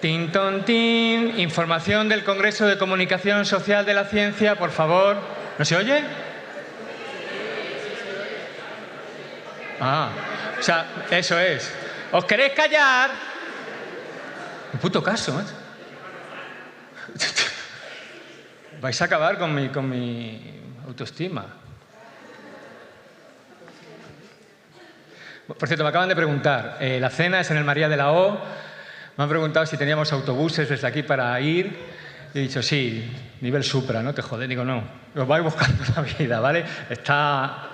Tin, ton, tin. Información del Congreso de Comunicación Social de la Ciencia, por favor. ¿No se oye? Ah, o sea, eso es. ¿Os queréis callar? Un puto caso, ¿eh? Vais a acabar con mi autoestima. Por cierto, me acaban de preguntar. La cena es en el María de la O. Me han preguntado si teníamos autobuses desde aquí para ir. Y he dicho, sí, nivel Supra, no te jodes. Digo, no, os vais buscando la vida, ¿vale? Está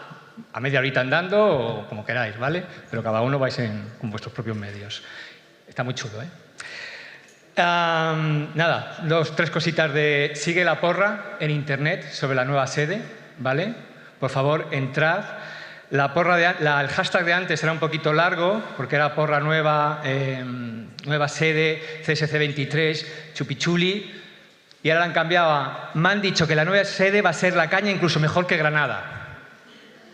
a media horita andando o como queráis, ¿vale? Pero cada uno vais con vuestros propios medios. Está muy chulo, ¿eh? Nada, tres cositas de... Sigue la porra en internet sobre la nueva sede, ¿vale? Por favor, entrad. La porra el hashtag de antes era un poquito largo, porque era porra nueva, nueva sede, CSC 23, chupichuli, y ahora la han cambiado a... Me han dicho que la nueva sede va a ser La Caña incluso mejor que Granada.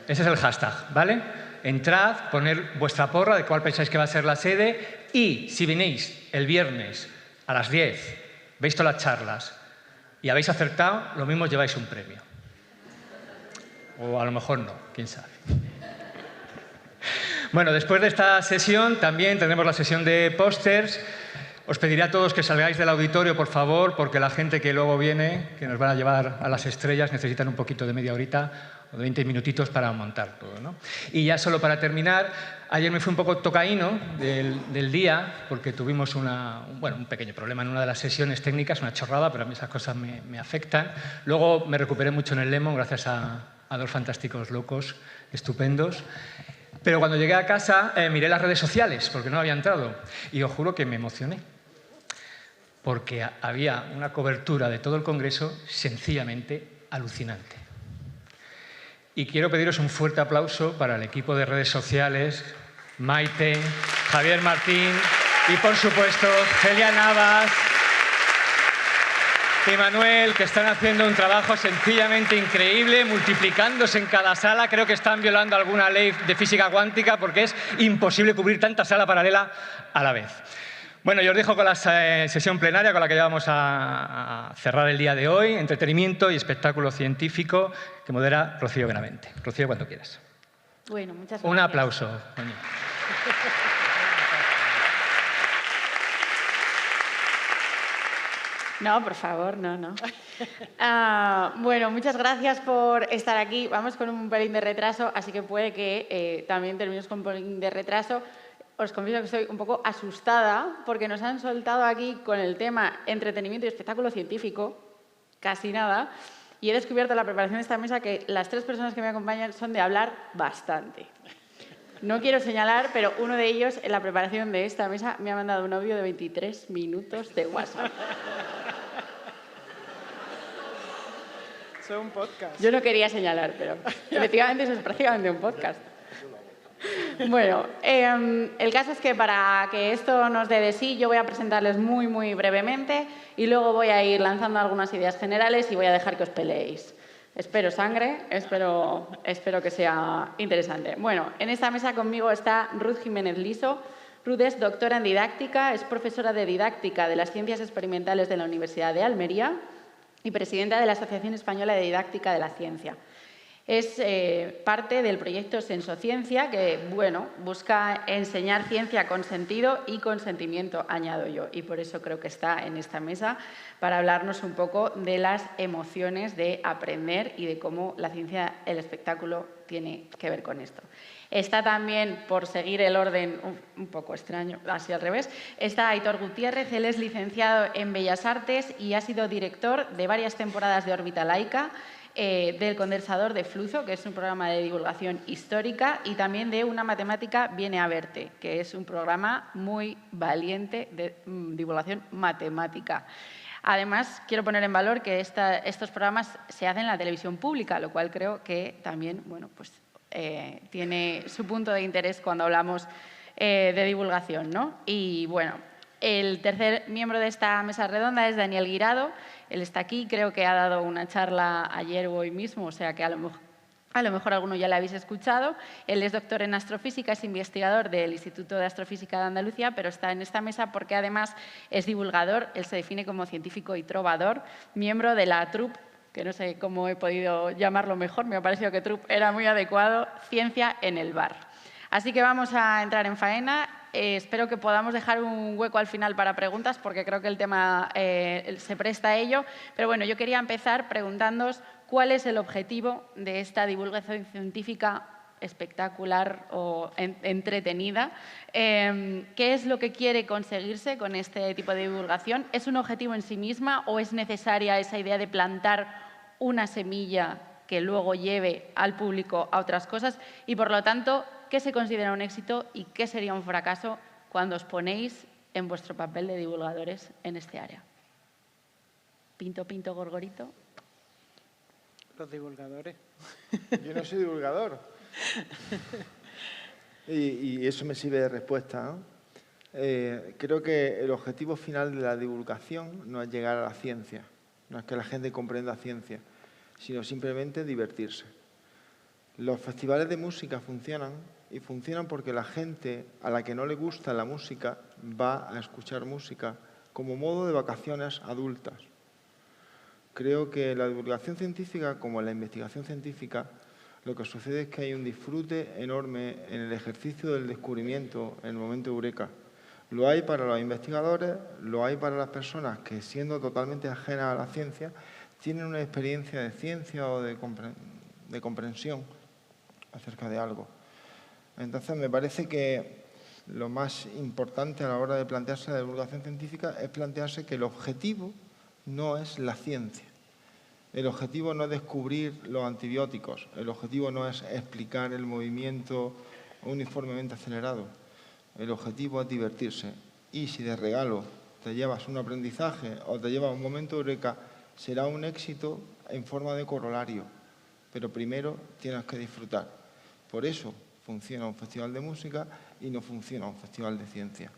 Ese es el hashtag, ¿vale? Entrad, poner vuestra porra de cuál pensáis que va a ser la sede, y si venís el viernes a las 10, veis todas las charlas y habéis acertado, lo mismo os lleváis un premio. O a lo mejor no, quién sabe. Bueno, después de esta sesión también tendremos la sesión de pósters. Os pediré a todos que salgáis del auditorio, por favor, porque la gente que luego viene, que nos van a llevar a las estrellas, necesitan un poquito de media horita o de 20 minutitos para montar todo, ¿no? Y ya solo para terminar, ayer me fui un poco tocaíno del día, porque tuvimos un pequeño problema en una de las sesiones técnicas, una chorrada, pero a mí esas cosas me afectan. Luego me recuperé mucho en el Lemon, gracias a dos fantásticos locos, estupendos. Pero cuando llegué a casa miré las redes sociales, porque no había entrado, y os juro que me emocioné, porque había una cobertura de todo el Congreso sencillamente alucinante. Y quiero pediros un fuerte aplauso para el equipo de redes sociales, Maite, Javier Martín y, por supuesto, Celia Navas y Manuel, que están haciendo un trabajo sencillamente increíble, multiplicándose en cada sala. Creo que están violando alguna ley de física cuántica porque es imposible cubrir tanta sala paralela a la vez. Bueno, yo os dejo con la sesión plenaria con la que ya vamos a cerrar el día de hoy, entretenimiento y espectáculo científico, que modera Rocío Benavente. Rocío, cuando quieras. Bueno, muchas gracias. Un aplauso. No, por favor, no. Bueno, muchas gracias por estar aquí. Vamos con un pelín de retraso, así que puede que también terminemos con un pelín de retraso. Os confieso que estoy un poco asustada porque nos han soltado aquí con el tema entretenimiento y espectáculo científico, casi nada, y he descubierto en la preparación de esta mesa que las tres personas que me acompañan son de hablar bastante. No quiero señalar, pero uno de ellos en la preparación de esta mesa me ha mandado un audio de 23 minutos de WhatsApp. Es un podcast. Yo no quería señalar, pero efectivamente eso es prácticamente un podcast. Bueno, el caso es que para que esto nos dé de sí, yo voy a presentarles muy, muy brevemente y luego voy a ir lanzando algunas ideas generales y voy a dejar que os peleéis. Espero sangre, espero que sea interesante. Bueno, en esta mesa conmigo está Ruth Jiménez Liso. Ruth es doctora en didáctica, es profesora de didáctica de las ciencias experimentales de la Universidad de Almería y presidenta de la Asociación Española de Didáctica de la Ciencia. Es parte del proyecto Sensociencia, que busca enseñar ciencia con sentido y con sentimiento, añado yo, y por eso creo que está en esta mesa, para hablarnos un poco de las emociones de aprender y de cómo la ciencia, el espectáculo, tiene que ver con esto. Está también, por seguir el orden un poco extraño, así al revés, está Aitor Gutiérrez. Él es licenciado en Bellas Artes y ha sido director de varias temporadas de Órbita Laica, del Condensador de Flujo, que es un programa de divulgación histórica, y también de Una matemática viene a verte, que es un programa muy valiente de divulgación matemática. Además, quiero poner en valor que estos programas se hacen en la televisión pública, lo cual creo que también tiene su punto de interés cuando hablamos de divulgación, ¿no? Y bueno, el tercer miembro de esta mesa redonda es Daniel Guirado. Él está aquí, creo que ha dado una charla ayer o hoy mismo, o sea que a lo A lo mejor alguno ya lo habéis escuchado. Él es doctor en astrofísica, es investigador del Instituto de Astrofísica de Andalucía, pero está en esta mesa porque además es divulgador. Él se define como científico y trovador, miembro de la troupe, que no sé cómo he podido llamarlo mejor, me ha parecido que troupe era muy adecuado, Ciencia en el Bar. Así que vamos a entrar en faena. Espero que podamos dejar un hueco al final para preguntas, porque creo que el tema se presta a ello. Pero bueno, yo quería empezar preguntándoos cuál es el objetivo de esta divulgación científica espectacular o entretenida. ¿Qué es lo que quiere conseguirse con este tipo de divulgación? ¿Es un objetivo en sí misma o es necesaria esa idea de plantar una semilla que luego lleve al público a otras cosas? Y, por lo tanto, ¿qué se considera un éxito y qué sería un fracaso cuando os ponéis en vuestro papel de divulgadores en este área? Pinto, pinto, gorgorito. Los divulgadores. Yo no soy divulgador. Y eso me sirve de respuesta, ¿no? Creo que el objetivo final de la divulgación no es llegar a la ciencia, no es que la gente comprenda ciencia, sino simplemente divertirse. Los festivales de música funcionan y funcionan porque la gente a la que no le gusta la música va a escuchar música como modo de vacaciones adultas. Creo que la divulgación científica, como la investigación científica, lo que sucede es que hay un disfrute enorme en el ejercicio del descubrimiento, en el momento eureka. Lo hay para los investigadores, lo hay para las personas que, siendo totalmente ajenas a la ciencia, tienen una experiencia de ciencia o de comprensión acerca de algo. Entonces, me parece que lo más importante a la hora de plantearse la divulgación científica es plantearse que el objetivo no es la ciencia. El objetivo no es descubrir los antibióticos. El objetivo no es explicar el movimiento uniformemente acelerado. El objetivo es divertirse. Y si de regalo te llevas un aprendizaje o te llevas un momento eureka, será un éxito en forma de corolario. Pero primero tienes que disfrutar. Por eso funciona un festival de música y no funciona un festival de ciencia.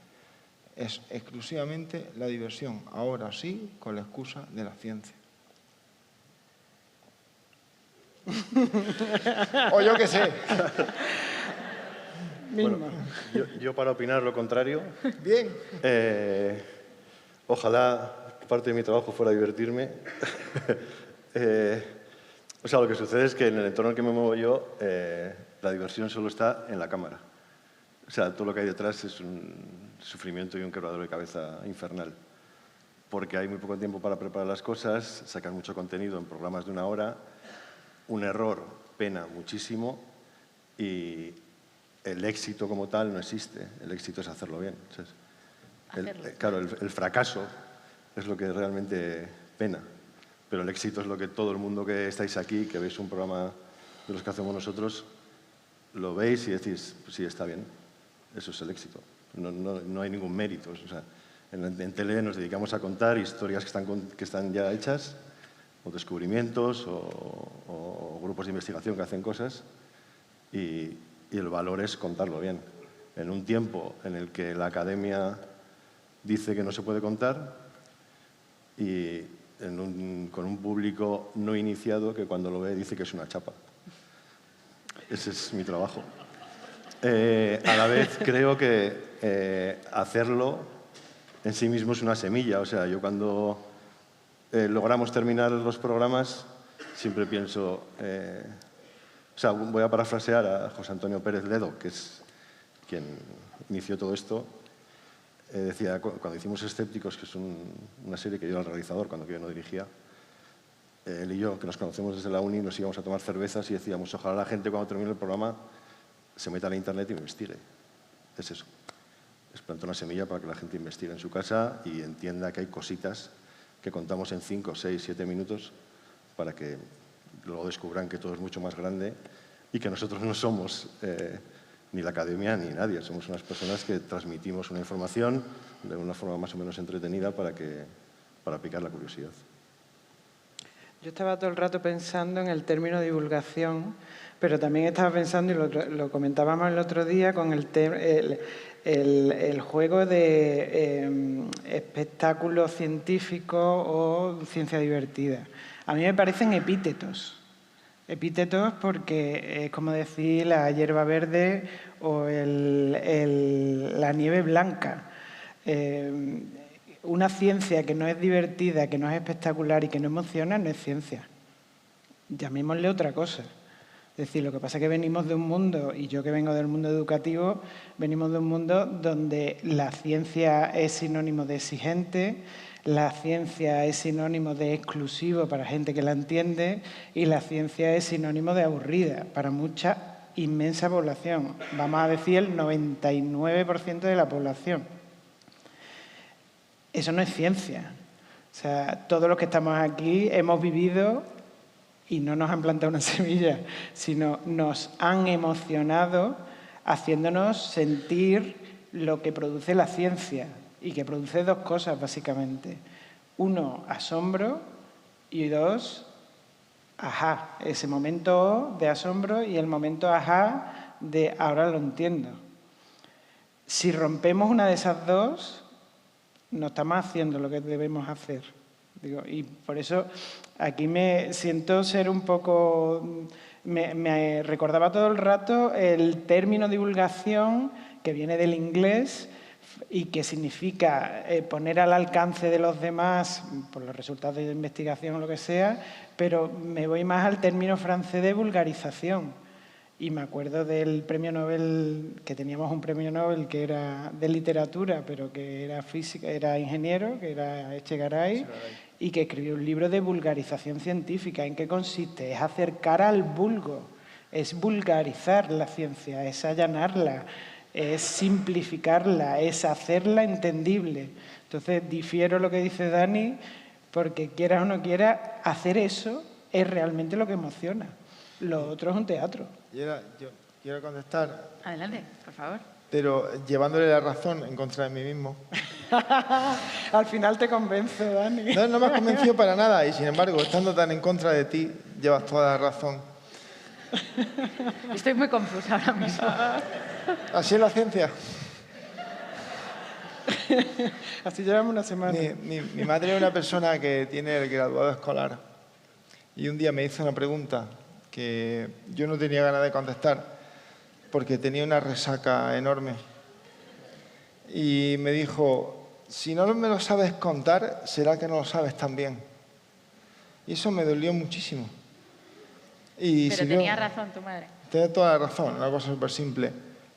Es exclusivamente la diversión, ahora sí, con la excusa de la ciencia. O yo qué sé. Bueno, yo para opinar lo contrario. Bien. Ojalá parte de mi trabajo fuera divertirme. O sea, lo que sucede es que en el entorno en el que me muevo yo, la diversión solo está en la cámara. O sea, todo lo que hay detrás es un sufrimiento y un quebradero de cabeza infernal. Porque hay muy poco tiempo para preparar las cosas, sacar mucho contenido en programas de 1 hora, un error pena muchísimo y el éxito como tal no existe. El éxito es hacerlo bien. Claro, el fracaso es lo que realmente pena. Pero el éxito es lo que todo el mundo que estáis aquí, que veis un programa de los que hacemos nosotros, lo veis y decís, pues sí, está bien. Eso es el éxito. No hay ningún mérito. O sea, en tele nos dedicamos a contar historias que están ya hechas, o descubrimientos, o grupos de investigación que hacen cosas, y el valor es contarlo bien. En un tiempo en el que la academia dice que no se puede contar, y con un público no iniciado que cuando lo ve dice que es una chapa. Ese es mi trabajo. A la vez creo que hacerlo en sí mismo es una semilla. O sea, yo cuando logramos terminar los programas siempre pienso... o sea, voy a parafrasear a José Antonio Pérez Ledo, que es quien inició todo esto. Decía, cuando hicimos Escépticos, que es una serie que yo era el realizador cuando yo no dirigía, él y yo, que nos conocemos desde la uni, nos íbamos a tomar cervezas y decíamos, ojalá la gente cuando termine el programa se meta a la internet y investigue. Es eso. Es plantar una semilla para que la gente investigue en su casa y entienda que hay cositas que contamos en 5, 6, 7 minutos para que luego descubran que todo es mucho más grande y que nosotros no somos ni la academia ni nadie. Somos unas personas que transmitimos una información de una forma más o menos entretenida para picar la curiosidad. Yo estaba todo el rato pensando en el término divulgación, pero también estaba pensando, y lo comentábamos el otro día, con el juego de espectáculo científico o ciencia divertida. A mí me parecen epítetos. Epítetos porque es como decir la hierba verde o la nieve blanca. Una ciencia que no es divertida, que no es espectacular y que no emociona, no es ciencia. Llamémosle otra cosa. Es decir, lo que pasa es que venimos de un mundo, y yo que vengo del mundo educativo, venimos de un mundo donde la ciencia es sinónimo de exigente, la ciencia es sinónimo de exclusivo para gente que la entiende y la ciencia es sinónimo de aburrida para mucha inmensa población. Vamos a decir el 99% de la población. Eso no es ciencia. O sea, todos los que estamos aquí hemos vivido y no nos han plantado una semilla, sino nos han emocionado haciéndonos sentir lo que produce la ciencia y que produce dos cosas básicamente. Uno, asombro y dos, ajá, ese momento de asombro y el momento ajá de ahora lo entiendo. Si rompemos una de esas dos, no estamos haciendo lo que debemos hacer. Y por eso aquí me siento ser un poco... Me recordaba todo el rato el término divulgación que viene del inglés y que significa poner al alcance de los demás por los resultados de investigación o lo que sea, pero me voy más al término francés de vulgarización. Y me acuerdo del premio Nobel, que teníamos un premio Nobel que era de literatura, pero que era física, era ingeniero, que era Echegaray, y que escribió un libro de vulgarización científica. ¿En qué consiste? Es acercar al vulgo, es vulgarizar la ciencia, es allanarla, es simplificarla, es hacerla entendible. Entonces, difiero lo que dice Dani, porque quieras o no quieras, hacer eso es realmente lo que emociona. Lo otro es un teatro. Yo quiero contestar. Adelante, por favor. Pero llevándole la razón en contra de mí mismo. Al final te convenzo, Dani. No me has convencido para nada y, sin embargo, estando tan en contra de ti, llevas toda la razón. Estoy muy confusa ahora mismo. Así es la ciencia. Así llevamos una semana. Mi madre es una persona que tiene el graduado escolar y un día me hizo una pregunta que yo no tenía ganas de contestar porque tenía una resaca enorme. Y me dijo, si no me lo sabes contar, será que no lo sabes tan bien. Y eso me dolió muchísimo. Pero tenía razón tu madre. Tiene toda la razón, una cosa súper simple,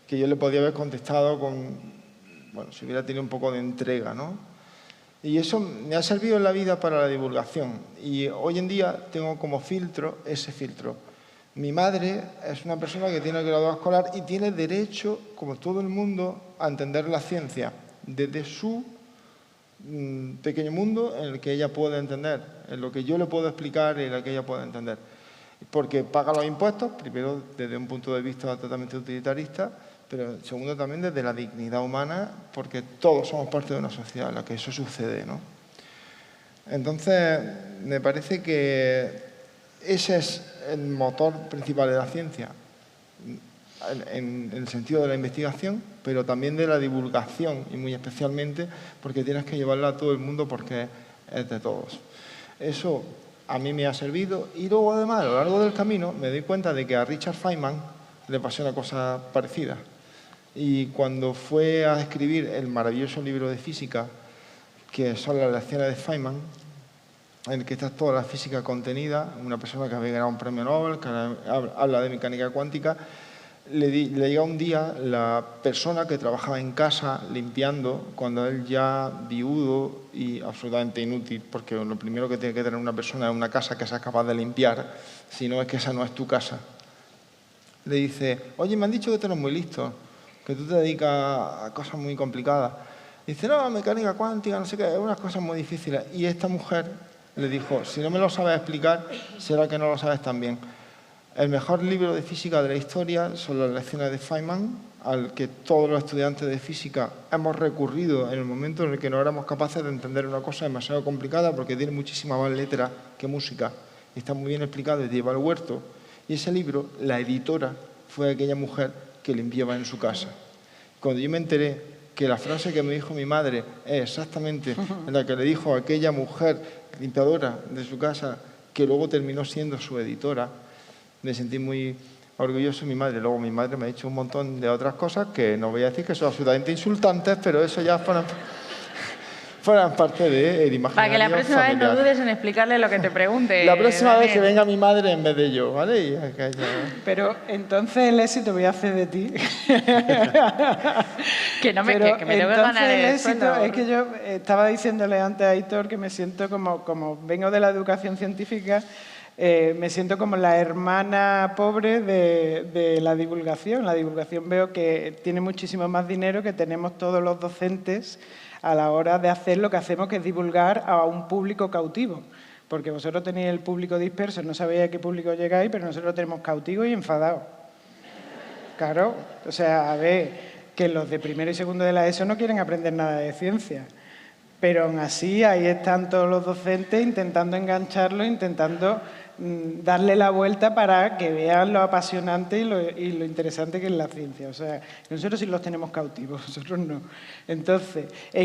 que yo le podía haber contestado con, bueno, si hubiera tenido un poco de entrega, ¿no? Y eso me ha servido en la vida para la divulgación. Y hoy en día tengo como filtro ese filtro. Mi madre es una persona que tiene el graduado escolar y tiene derecho, como todo el mundo, a entender la ciencia desde su pequeño mundo en el que ella puede entender, en lo que yo le puedo explicar y en lo que ella puede entender. Porque paga los impuestos, primero desde un punto de vista totalmente utilitarista, pero segundo también desde la dignidad humana, porque todos somos parte de una sociedad en la que eso sucede, ¿no? Entonces, me parece que ese es el motor principal de la ciencia, en el sentido de la investigación, pero también de la divulgación, y muy especialmente porque tienes que llevarla a todo el mundo porque es de todos. Eso a mí me ha servido y luego además a lo largo del camino me doy cuenta de que a Richard Feynman le pasó una cosa parecida. Y cuando fue a escribir el maravilloso libro de física, que son las lecciones de Feynman, en el que está toda la física contenida, una persona que había ganado un premio Nobel, que habla de mecánica cuántica, le llega un día la persona que trabajaba en casa limpiando, cuando él ya viudo y absolutamente inútil, porque lo primero que tiene que tener una persona es una casa que sea capaz de limpiar, si no es que esa no es tu casa. Le dice, oye, me han dicho que tú eres muy listo, que tú te dedicas a cosas muy complicadas. Dice, no, mecánica cuántica, no sé qué, unas cosas muy difíciles. Y esta mujer le dijo, si no me lo sabes explicar, será que no lo sabes tan bien. El mejor libro de física de la historia son las lecciones de Feynman, al que todos los estudiantes de física hemos recurrido en el momento en el que no éramos capaces de entender una cosa demasiado complicada porque tiene muchísima más letra que música. Y está muy bien explicado y lleva al huerto. Y ese libro, la editora, fue aquella mujer que limpiaba en su casa. Cuando yo me enteré que la frase que me dijo mi madre es exactamente la que le dijo a aquella mujer limpiadora de su casa, que luego terminó siendo su editora, me sentí muy orgulloso de mi madre. Luego mi madre me ha dicho un montón de otras cosas que no voy a decir que son absolutamente insultantes, pero eso ya forman parte del imaginario Para que la próxima vez no familiar. dudes en explicarle lo que te pregunte. La próxima vez Daniel. que venga mi madre en vez de yo, ¿vale? Y que Pero entonces el éxito voy a hacer de ti. Que no me, Pero que me tengo que entonces ganar el el éxito sueldo. es que yo estaba diciéndole antes a Aitor que me siento como vengo de la educación científica, me siento como la hermana pobre de la divulgación. La divulgación veo que tiene muchísimo más dinero que tenemos todos los docentes a la hora de hacer lo que hacemos, que es divulgar a un público cautivo. Porque vosotros tenéis el público disperso, no sabéis a qué público llegáis, pero nosotros lo tenemos cautivo y enfadado. Claro, o sea, a ver, que los de primero y segundo de la ESO no quieren aprender nada de ciencia. Pero aún así, ahí están todos los docentes intentando engancharlo, intentando darle la vuelta para que vean lo apasionante y lo interesante que es la ciencia. O sea, nosotros sí los tenemos cautivos, nosotros no. Entonces, ya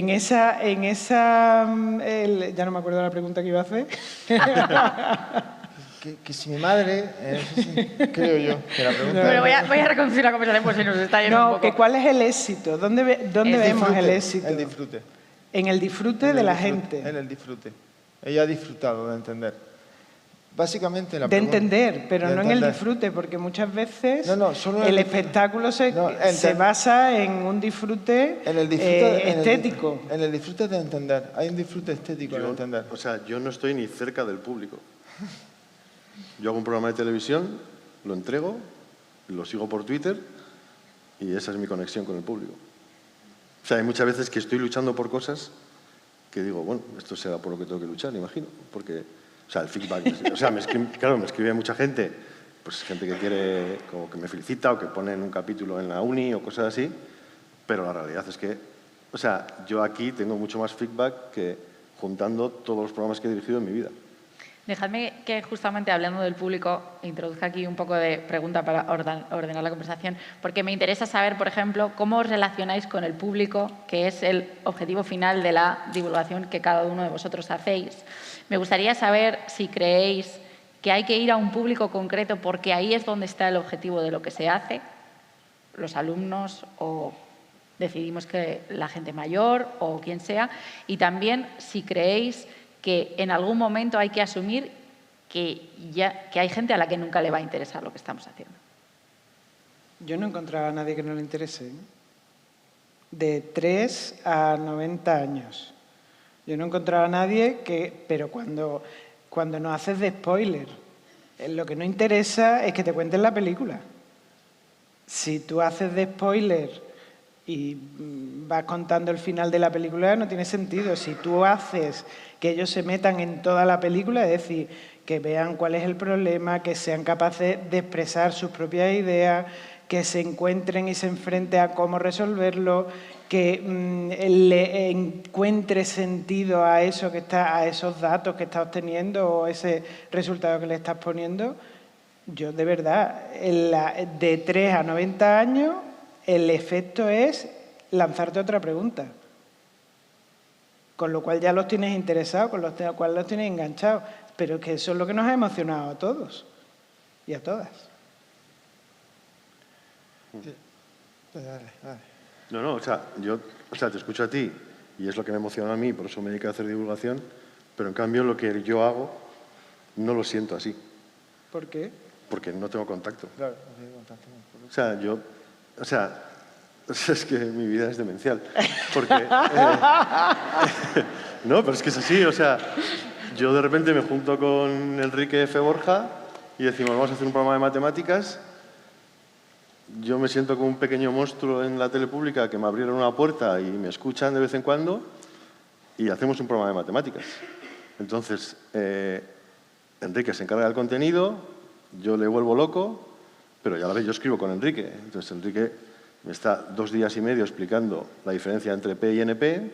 no me acuerdo de la pregunta que iba a hacer. que si mi madre, creo yo, que la pregunta Bueno, voy a reconducir la conversación por si nos está yendo un No, poco. que ¿cuál es el éxito? ¿Dónde vemos el éxito? El disfrute. En el disfrute de la gente. En el disfrute. Ella ha disfrutado de entender. Básicamente la De pregunta- entender, pero de no en el entender. disfrute, porque muchas veces solo en el el espectáculo se enten- basa en un disfrute, En el disfrute estético. En el disfrute de entender. Hay un disfrute estético de entender. O sea, yo no estoy ni cerca del público. Yo hago un programa de televisión, lo entrego, lo sigo por Twitter y esa es mi conexión con el público. O sea, hay muchas veces que estoy luchando por cosas que digo, bueno, esto será por lo que tengo que luchar, imagino, porque, o sea, el feedback, o sea, me escribe mucha gente, pues gente que quiere, como que me felicita o que ponen un capítulo en la uni o cosas así, pero la realidad es que, o sea, yo aquí tengo mucho más feedback que juntando todos los programas que he dirigido en mi vida. Dejadme que justamente hablando del público introduzca aquí un poco de pregunta para ordenar la conversación, porque me interesa saber, por ejemplo, cómo os relacionáis con el público, que es el objetivo final de la divulgación que cada uno de vosotros hacéis. Me gustaría saber si creéis que hay que ir a un público concreto porque ahí es donde está el objetivo de lo que se hace, los alumnos o decidimos que la gente mayor o quien sea, y también si creéis que en algún momento hay que asumir que hay gente a la que nunca le va a interesar lo que estamos haciendo. Yo no he encontrado a nadie que no le interese. De 3 a 90 años. Yo no he encontrado a nadie que... Pero cuando nos haces de spoiler, lo que no interesa es que te cuenten la película. Si tú haces de spoiler y vas contando el final de la película, no tiene sentido. Si tú haces que ellos se metan en toda la película, es decir, que vean cuál es el problema, que sean capaces de expresar sus propias ideas, que se encuentren y se enfrenten a cómo resolverlo, que le encuentre sentido a eso que está, a esos datos que está obteniendo o ese resultado que le estás poniendo. Yo, de verdad, de 3 a 90 años, el efecto es lanzarte otra pregunta. Con lo cual ya los tienes interesados, con lo cual los tienes enganchados. Pero es que eso es lo que nos ha emocionado a todos y a todas. Dale. No, o sea, te escucho a ti y es lo que me emociona a mí, por eso me dedico a hacer divulgación, pero en cambio lo que yo hago no lo siento así. ¿Por qué? Porque no tengo contacto. Claro, no tengo contacto. Es que mi vida es demencial. Porque, no, pero es que es así, o sea, yo de repente me junto con Enrique F. Borja y decimos, vamos a hacer un programa de matemáticas. Yo me siento como un pequeño monstruo en la tele pública que me abrieron una puerta y me escuchan de vez en cuando y hacemos un programa de matemáticas. Entonces, Enrique se encarga del contenido, yo le vuelvo loco, pero ya la vez yo escribo con Enrique. Entonces, Enrique me está 2 días y medio explicando la diferencia entre P y NP,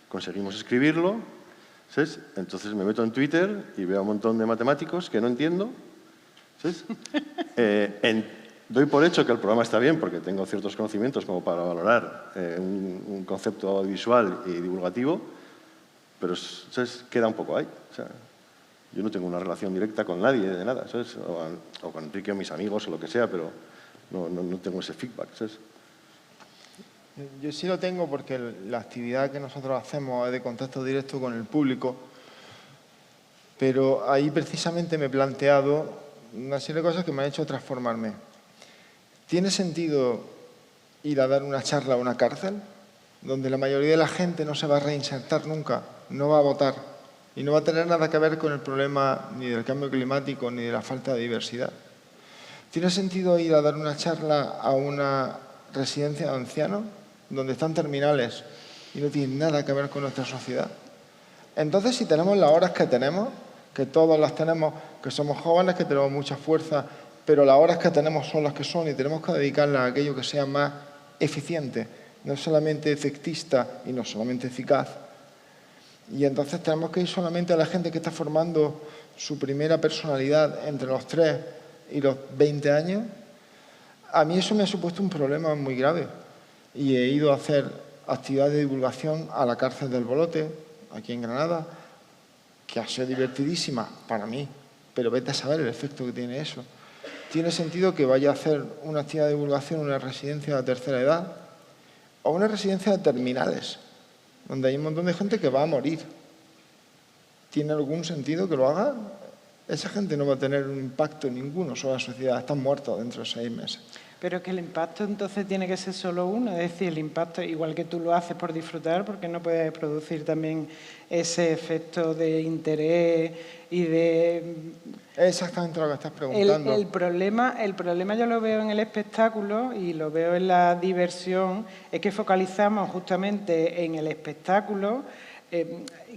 conseguimos escribirlo, ¿sabes? Entonces me meto en Twitter y veo a un montón de matemáticos que no entiendo, ¿sabes? Doy por hecho que el programa está bien porque tengo ciertos conocimientos como para valorar un concepto visual y divulgativo, pero ¿sabes? Queda un poco ahí. O sea, Yo no tengo una relación directa con nadie de nada, ¿sabes? O con Enrique o mis amigos o lo que sea, pero no tengo ese feedback, ¿sabes? Yo sí lo tengo porque la actividad que nosotros hacemos es de contacto directo con el público, pero ahí precisamente me he planteado una serie de cosas que me han hecho transformarme. ¿Tiene sentido ir a dar una charla a una cárcel donde la mayoría de la gente no se va a reinsertar nunca, no va a votar y no va a tener nada que ver con el problema ni del cambio climático ni de la falta de diversidad? ¿Tiene sentido ir a dar una charla a una residencia de ancianos donde están terminales y no tienen nada que ver con nuestra sociedad? Entonces, si tenemos las horas que tenemos, que todas las tenemos, que somos jóvenes, que tenemos mucha fuerza, pero las horas que tenemos son las que son y tenemos que dedicarlas a aquello que sea más eficiente, no solamente efectista y no solamente eficaz. Y entonces tenemos que ir solamente a la gente que está formando su primera personalidad entre los 3 y los 20 años. A mí eso me ha supuesto un problema muy grave y he ido a hacer actividades de divulgación a la cárcel del Bolote, aquí en Granada, que ha sido divertidísima para mí, pero vete a saber el efecto que tiene eso. ¿Tiene sentido que vaya a hacer una actividad de divulgación en una residencia de tercera edad o una residencia de terminales, donde hay un montón de gente que va a morir? ¿Tiene algún sentido que lo haga? Esa gente no va a tener un impacto ninguno sobre la sociedad, están muertos dentro de 6 meses. Pero que el impacto entonces tiene que ser solo uno, es decir, el impacto, igual que tú lo haces por disfrutar, porque no puedes producir también ese efecto de interés y de... Es exactamente lo que estás preguntando. El problema yo lo veo en el espectáculo y lo veo en la diversión, es que focalizamos justamente en el espectáculo.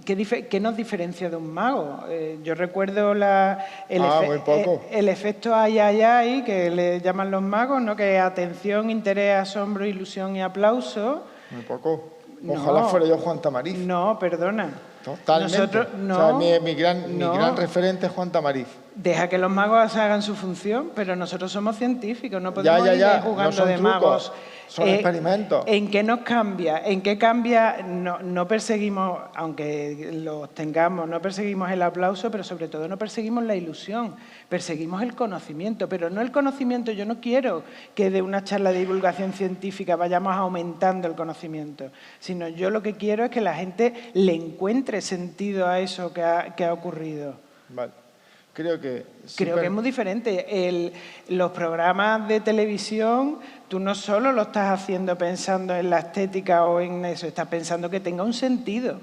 ¿Qué nos diferencia de un mago? Yo recuerdo el efecto ay, ay, ay, que le llaman los magos, ¿no? Que es atención, interés, asombro, ilusión y aplauso. Muy poco. Ojalá fuera yo Juan Tamariz. No, perdona. Totalmente. Nosotros, no, o sea, mi gran referente es Juan Tamariz. Deja que los magos hagan su función, pero nosotros somos científicos, no podemos ir jugando no son de trucos, magos. Son experimentos. ¿En qué nos cambia? ¿En qué cambia? No perseguimos, aunque los tengamos, no perseguimos el aplauso, pero sobre todo no perseguimos la ilusión, perseguimos el conocimiento, pero no el conocimiento. Yo no quiero que de una charla de divulgación científica vayamos aumentando el conocimiento, sino yo lo que quiero es que la gente le encuentre sentido a eso que ha ocurrido. Vale. Creo que es muy diferente. Los programas de televisión, tú no solo lo estás haciendo pensando en la estética o en eso, estás pensando que tenga un sentido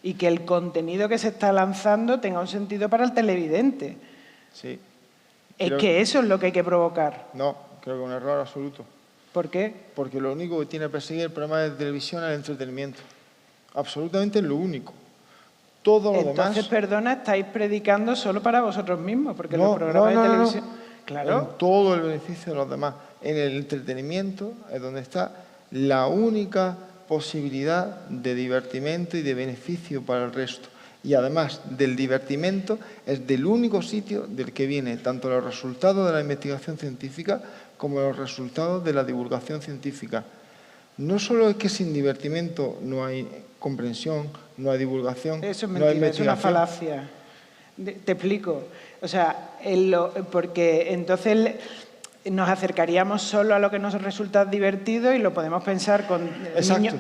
y que el contenido que se está lanzando tenga un sentido para el televidente. Sí. Es que eso es lo que hay que provocar. No, creo que es un error absoluto. ¿Por qué? Porque lo único que tiene que perseguir el programa de televisión es el entretenimiento. Absolutamente lo único. Todo lo demás... Entonces, perdona, estáis predicando solo para vosotros mismos, porque los programas de televisión... Claro. En todo el beneficio de los demás. En el entretenimiento es donde está la única posibilidad de divertimento y de beneficio para el resto. Y además del divertimento es del único sitio del que viene tanto los resultados de la investigación científica como los resultados de la divulgación científica. No solo es que sin divertimento no hay comprensión, no hay divulgación, eso es mentira, no hay investigación. Es una falacia. Te explico. O sea, porque entonces nos acercaríamos solo a lo que nos resulta divertido y lo podemos pensar con niños...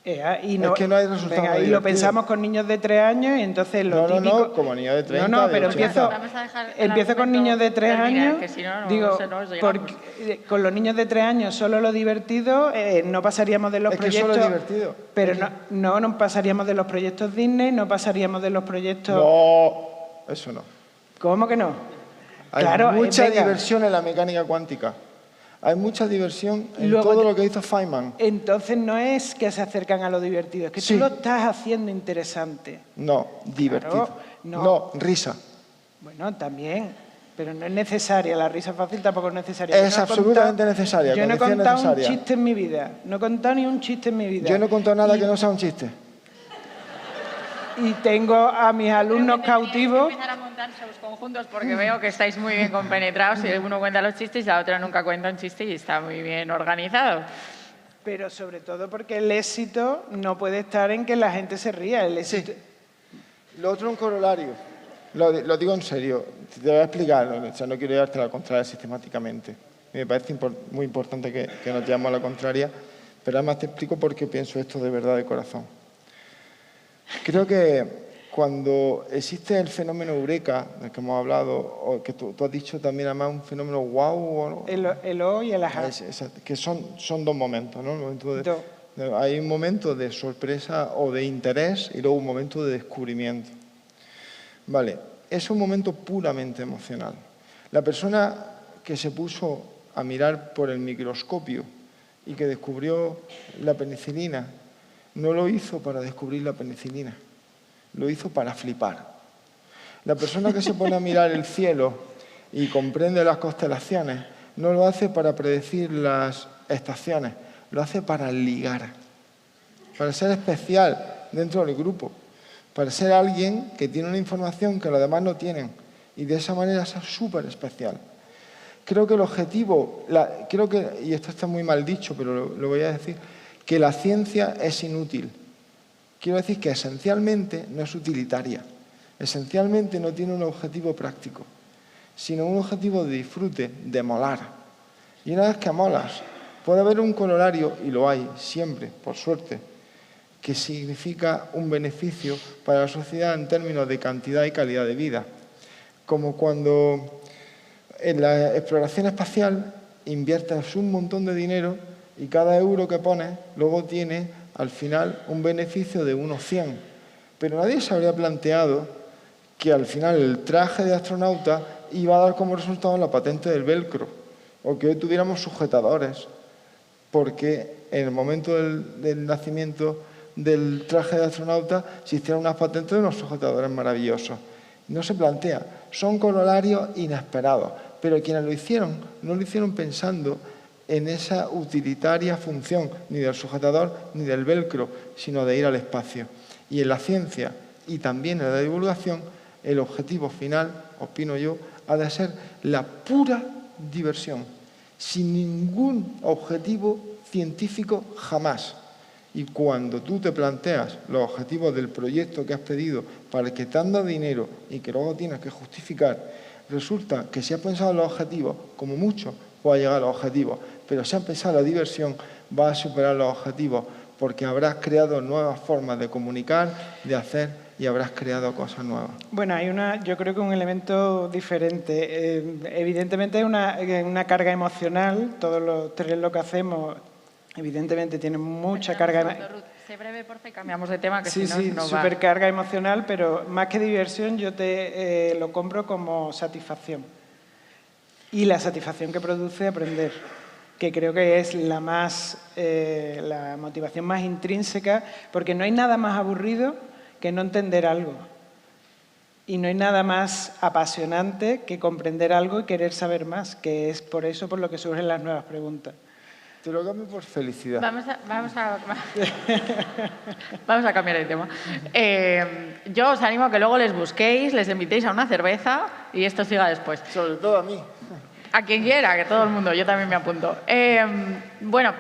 es que no hay resultados y lo pensamos con niños de 3 años y entonces lo típico... No, como niños de 30, No, pero empiezo con niños de 3 años. Que si no, digo, porque con los niños de 3 años solo lo divertido, no pasaríamos de los proyectos... Es que solo es divertido. Pero no pasaríamos de los proyectos Disney, no pasaríamos de los proyectos... No, eso no. ¿Cómo que no? Hay mucha diversión en la mecánica cuántica. Hay mucha diversión en todo lo que hizo Feynman. Entonces no es que se acercan a lo divertido, es que tú lo estás haciendo interesante. No, divertido. Claro, no, risa. Bueno, también, pero no es necesaria. La risa fácil tampoco es necesaria. Es absolutamente necesaria. Yo no he contado un chiste en mi vida. No he contado ni un chiste en mi vida. Yo no he contado nada que no sea un chiste. Y tengo a mis alumnos cautivos... Empezar a montar shows conjuntos porque veo que estáis muy bien compenetrados y uno cuenta los chistes y la otra nunca cuenta un chiste y está muy bien organizado. Pero sobre todo porque el éxito no puede estar en que la gente se ría. El éxito... Sí. Lo otro es un corolario. Lo digo en serio, te voy a explicar, o sea, no quiero llevarte a la contraria sistemáticamente. Me parece muy importante que nos llevemos a la contraria, pero además te explico por qué pienso esto de verdad, de corazón. Creo que cuando existe el fenómeno eureka, del que hemos hablado, o que tú has dicho también además un fenómeno wow, el o y el ajá. Que son dos momentos, ¿no? Hay un momento de sorpresa o de interés y luego un momento de descubrimiento. Vale, es un momento puramente emocional. La persona que se puso a mirar por el microscopio y que descubrió la penicilina, no lo hizo para descubrir la penicilina, lo hizo para flipar. La persona que se pone a mirar el cielo y comprende las constelaciones, no lo hace para predecir las estaciones, lo hace para ligar, para ser especial dentro del grupo, para ser alguien que tiene una información que los demás no tienen y de esa manera ser súper especial. Creo que el objetivo, y esto está muy mal dicho, pero lo voy a decir, que la ciencia es inútil. Quiero decir que esencialmente no es utilitaria, esencialmente no tiene un objetivo práctico, sino un objetivo de disfrute, de molar. Y una vez que molas, puede haber un corolario, y lo hay siempre, por suerte, que significa un beneficio para la sociedad en términos de cantidad y calidad de vida. Como cuando en la exploración espacial inviertes un montón de dinero y cada euro que pones luego tiene al final un beneficio de unos 100. Pero nadie se habría planteado que al final el traje de astronauta iba a dar como resultado la patente del velcro o que hoy tuviéramos sujetadores, porque en el momento del nacimiento del traje de astronauta existieron unas patentes de unos sujetadores maravillosos. No se plantea, son corolarios inesperados, pero quienes lo hicieron no lo hicieron pensando en esa utilitaria función ni del sujetador ni del velcro, sino de ir al espacio. Y en la ciencia y también en la divulgación, el objetivo final, opino yo, ha de ser la pura diversión, sin ningún objetivo científico jamás. Y cuando tú te planteas los objetivos del proyecto que has pedido para el que te han dado dinero y que luego tienes que justificar, resulta que si has pensado en los objetivos, como mucho, puedes llegar a los objetivos, pero si has pensado en la diversión, vas a superar los objetivos porque habrás creado nuevas formas de comunicar, de hacer y habrás creado cosas nuevas. Bueno, yo creo que un elemento diferente. Evidentemente hay una carga emocional, todos los tres lo que hacemos evidentemente tiene mucha carga emocional. Sé breve, porfa, y cambiamos de tema, que sí, si no va. supercarga emocional, pero más que diversión yo lo compro como satisfacción. Y la satisfacción que produce aprender, que creo que es la motivación más intrínseca, porque no hay nada más aburrido que no entender algo. Y no hay nada más apasionante que comprender algo y querer saber más, que es por eso por lo que surgen las nuevas preguntas. Te lo cambio por felicidad. Vamos a cambiar de tema. Yo os animo a que luego les busquéis, les invitéis a una cerveza y esto siga después. Sobre todo a mí. A quien quiera, que todo el mundo, yo también me apunto. Bueno,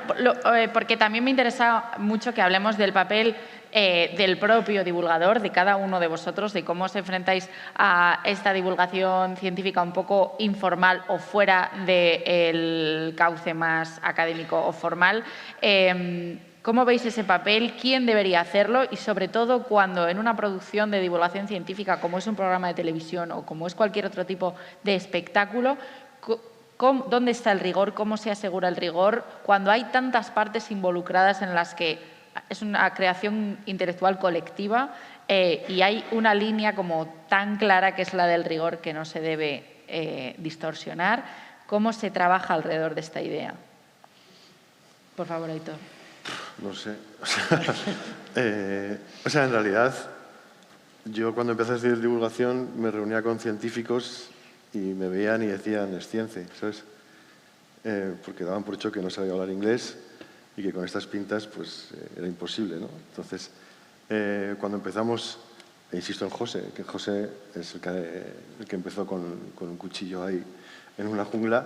porque también me interesa mucho que hablemos del papel del propio divulgador, de cada uno de vosotros, de cómo os enfrentáis a esta divulgación científica un poco informal o fuera del cauce más académico o formal. ¿Cómo veis ese papel? ¿Quién debería hacerlo? Y sobre todo cuando en una producción de divulgación científica, como es un programa de televisión o como es cualquier otro tipo de espectáculo, ¿dónde está el rigor? ¿Cómo se asegura el rigor? Cuando hay tantas partes involucradas en las que es una creación intelectual colectiva y hay una línea como tan clara que es la del rigor que no se debe distorsionar. ¿Cómo se trabaja alrededor de esta idea? Por favor, Aitor. No sé. O sea, en realidad, yo cuando empecé a estudiar divulgación me reunía con científicos y me veían y decían, es ciencia, ¿sabes? Porque daban por hecho que no sabía hablar inglés y que con estas pintas pues era imposible, ¿no? Entonces, cuando empezamos, insisto en José, que José es el que empezó con un cuchillo ahí en una jungla,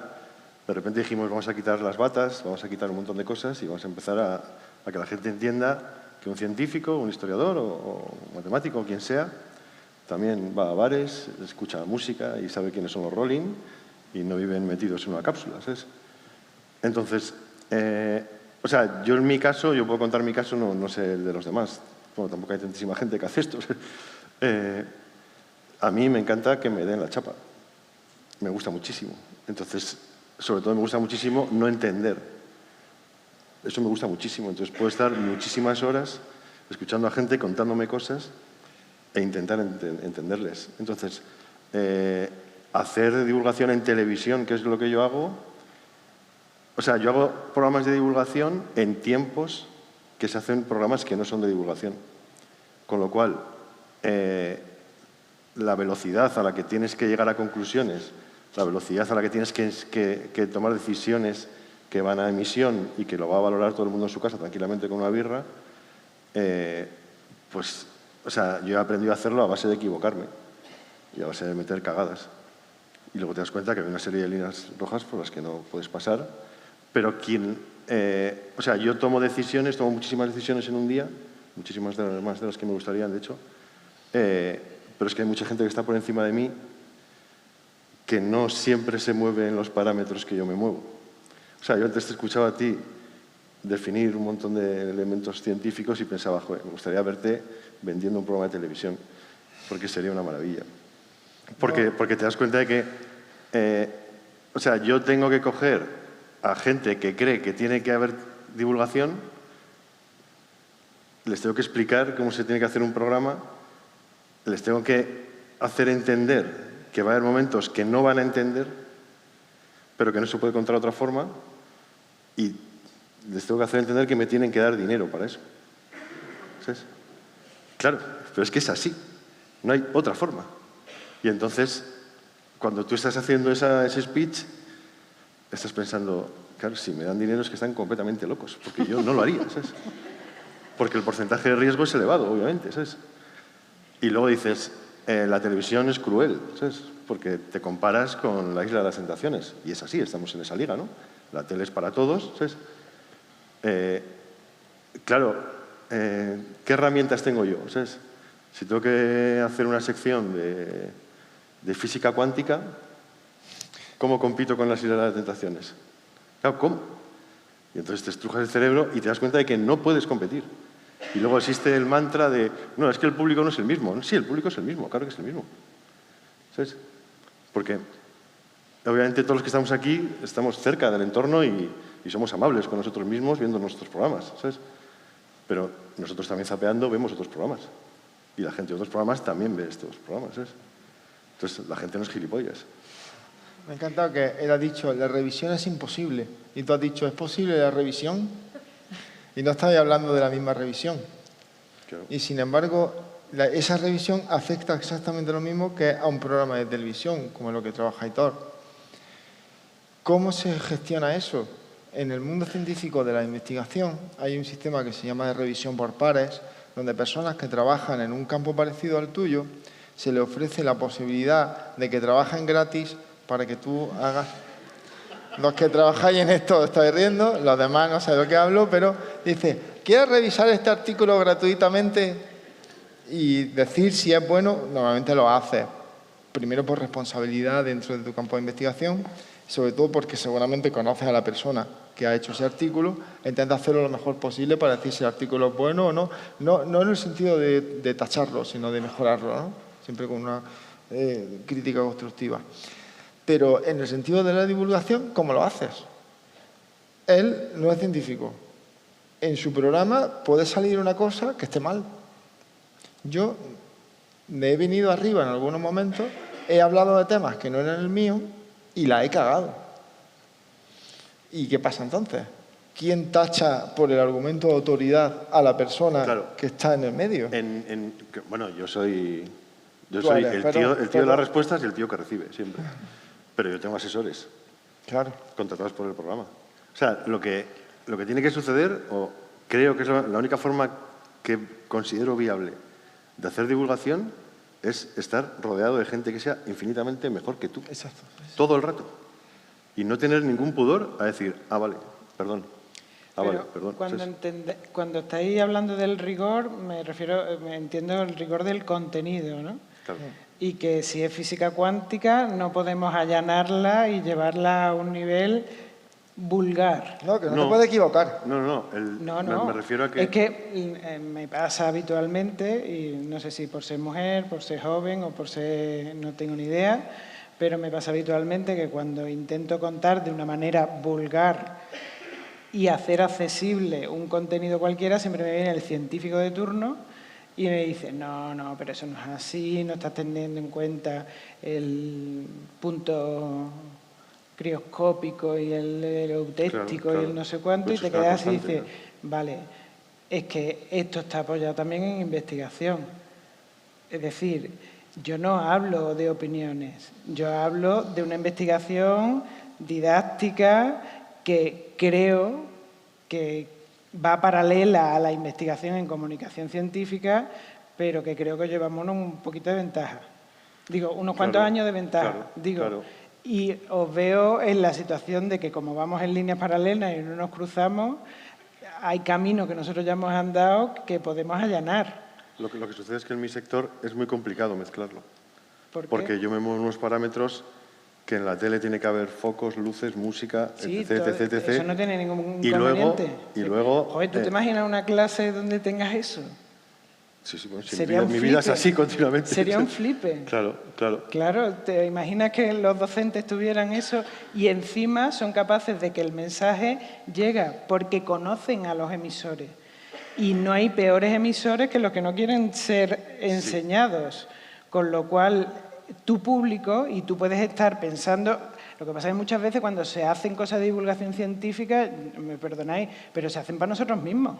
de repente dijimos vamos a quitar las batas, vamos a quitar un montón de cosas y vamos a empezar a que la gente entienda que un científico, un historiador o matemático o quien sea, también va a bares, escucha música y sabe quiénes son los Rolling y no viven metidos en una cápsula, ¿sabes? Entonces, o sea, yo en mi caso, yo puedo contar mi caso, no sé el de los demás. Bueno, tampoco hay tantísima gente que hace esto. A mí me encanta que me den la chapa. Me gusta muchísimo. Entonces, sobre todo me gusta muchísimo no entender. Eso me gusta muchísimo. Entonces puedo estar muchísimas horas escuchando a gente contándome cosas e intentar entenderles. Entonces, hacer divulgación en televisión, que es lo que yo hago. O sea, yo hago programas de divulgación en tiempos que se hacen programas que no son de divulgación. Con lo cual, la velocidad a la que tienes que llegar a conclusiones, la velocidad a la que tienes que tomar decisiones que van a emisión y que lo va a valorar todo el mundo en su casa tranquilamente con una birra, pues, o sea, yo he aprendido a hacerlo a base de equivocarme y a base de meter cagadas. Y luego te das cuenta que hay una serie de líneas rojas por las que no puedes pasar, pero o sea, yo tomo muchísimas decisiones en un día, muchísimas más de las que me gustarían, de hecho, pero es que hay mucha gente que está por encima de mí que no siempre se mueve en los parámetros que yo me muevo. O sea, yo antes te escuchaba a ti definir un montón de elementos científicos y pensaba, joder, me gustaría verte vendiendo un programa de televisión, porque sería una maravilla. Porque te das cuenta de que, o sea, yo tengo que coger a gente que cree que tiene que haber divulgación, les tengo que explicar cómo se tiene que hacer un programa, les tengo que hacer entender que va a haber momentos que no van a entender, pero que no se puede contar de otra forma, y les tengo que hacer entender que me tienen que dar dinero para eso. ¿Sabes? Claro, pero es que es así, no hay otra forma. Y entonces, cuando tú estás haciendo ese speech, estás pensando, claro, si me dan dinero es que están completamente locos, porque yo no lo haría, ¿sabes? Porque el porcentaje de riesgo es elevado, obviamente, ¿sabes? Y luego dices, la televisión es cruel, ¿sabes? Porque te comparas con la Isla de las Tentaciones. Y es así, estamos en esa liga, ¿no? La tele es para todos, ¿sabes? Claro, ¿qué herramientas tengo yo? ¿Sabes? Si tengo que hacer una sección de física cuántica, ¿cómo compito con las Islas de las Tentaciones? Claro, ¿cómo? Y entonces te estrujas el cerebro y te das cuenta de que no puedes competir. Y luego existe el mantra de, no, es que el público no es el mismo. Sí, el público es el mismo, claro que es el mismo. ¿Sabes? Porque, obviamente, todos los que estamos aquí estamos cerca del entorno y somos amables con nosotros mismos viendo nuestros programas, ¿sabes? Pero nosotros también zapeando vemos otros programas. Y la gente de otros programas también ve estos programas, ¿sabes? Entonces, la gente no es gilipollas. Me ha encantado que él ha dicho, la revisión es imposible. Y tú has dicho, ¿es posible la revisión? Y no estáis hablando de la misma revisión. Claro. Y sin embargo, esa revisión afecta exactamente lo mismo que a un programa de televisión, como lo que trabaja Aitor. ¿Cómo se gestiona eso? En el mundo científico de la investigación hay un sistema que se llama de revisión por pares, donde personas que trabajan en un campo parecido al tuyo, se les ofrece la posibilidad de que trabajen gratis para que tú hagas... Los que trabajáis en esto estáis riendo, los demás no sé de lo que hablo, pero dice, ¿quieres revisar este artículo gratuitamente y decir si es bueno? Normalmente lo haces, primero por responsabilidad dentro de tu campo de investigación, sobre todo porque seguramente conoces a la persona que ha hecho ese artículo, e intentas hacerlo lo mejor posible para decir si el artículo es bueno o no, no en el sentido de tacharlo, sino de mejorarlo, ¿no? Siempre con una crítica constructiva. Pero en el sentido de la divulgación, ¿cómo lo haces? Él no es científico. En su programa puede salir una cosa que esté mal. Yo me he venido arriba en algunos momentos, he hablado de temas que no eran el mío y la he cagado. ¿Y qué pasa entonces? ¿Quién tacha por el argumento de autoridad a la persona que está en el medio? Bueno, yo soy el tío de las respuestas y el tío que recibe, siempre. Pero yo tengo asesores contratados por el programa. O sea, lo que tiene que suceder, o creo que es la única forma que considero viable de hacer divulgación, es estar rodeado de gente que sea infinitamente mejor que tú. Exacto. Todo el rato. Y no tener ningún pudor a decir, vale, perdón. Perdón. Cuando estáis hablando del rigor, me entiendo el rigor del contenido, ¿no? Claro. Y que si es física cuántica no podemos allanarla y llevarla a un nivel vulgar. No, que no No. te puedes equivocar. No, No. me refiero a que... Es que me pasa habitualmente, y no sé si por ser mujer, por ser joven o por ser... no tengo ni idea, pero me pasa habitualmente que cuando intento contar de una manera vulgar y hacer accesible un contenido cualquiera, siempre me viene el científico de turno y me dice, no, pero eso no es así, no estás teniendo en cuenta el punto crioscópico y el eutéctico Claro. y el no sé cuánto, Pues y te es una quedas y constante, dices, vale, es que esto está apoyado también en investigación. Es decir, yo no hablo de opiniones, yo hablo de una investigación didáctica que creo que va paralela a la investigación en comunicación científica, pero que creo que llevamos un poquito de ventaja. Digo, unos cuantos años de ventaja. Digo, y os veo en la situación de que como vamos en líneas paralelas y no nos cruzamos, hay caminos que nosotros ya hemos andado que podemos allanar. Lo que sucede es que en mi sector es muy complicado mezclarlo. ¿Por qué? Porque yo me muevo en unos parámetros que en la tele tiene que haber focos, luces, música, Sí, etc. eso no tiene ningún Y inconveniente. luego... Joder, ¿tú te imaginas una clase donde tengas eso? Sí, bueno, sí, Sería un mi vida es flipe. así continuamente. Sería un flipe. Claro. Claro, ¿te imaginas que los docentes tuvieran eso y encima son capaces de que el mensaje llega porque conocen a los emisores? Y no hay peores emisores que los que no quieren ser enseñados. Con lo cual, tu público, y tú puedes estar pensando... Lo que pasa es que muchas veces cuando se hacen cosas de divulgación científica, me perdonáis, pero se hacen para nosotros mismos.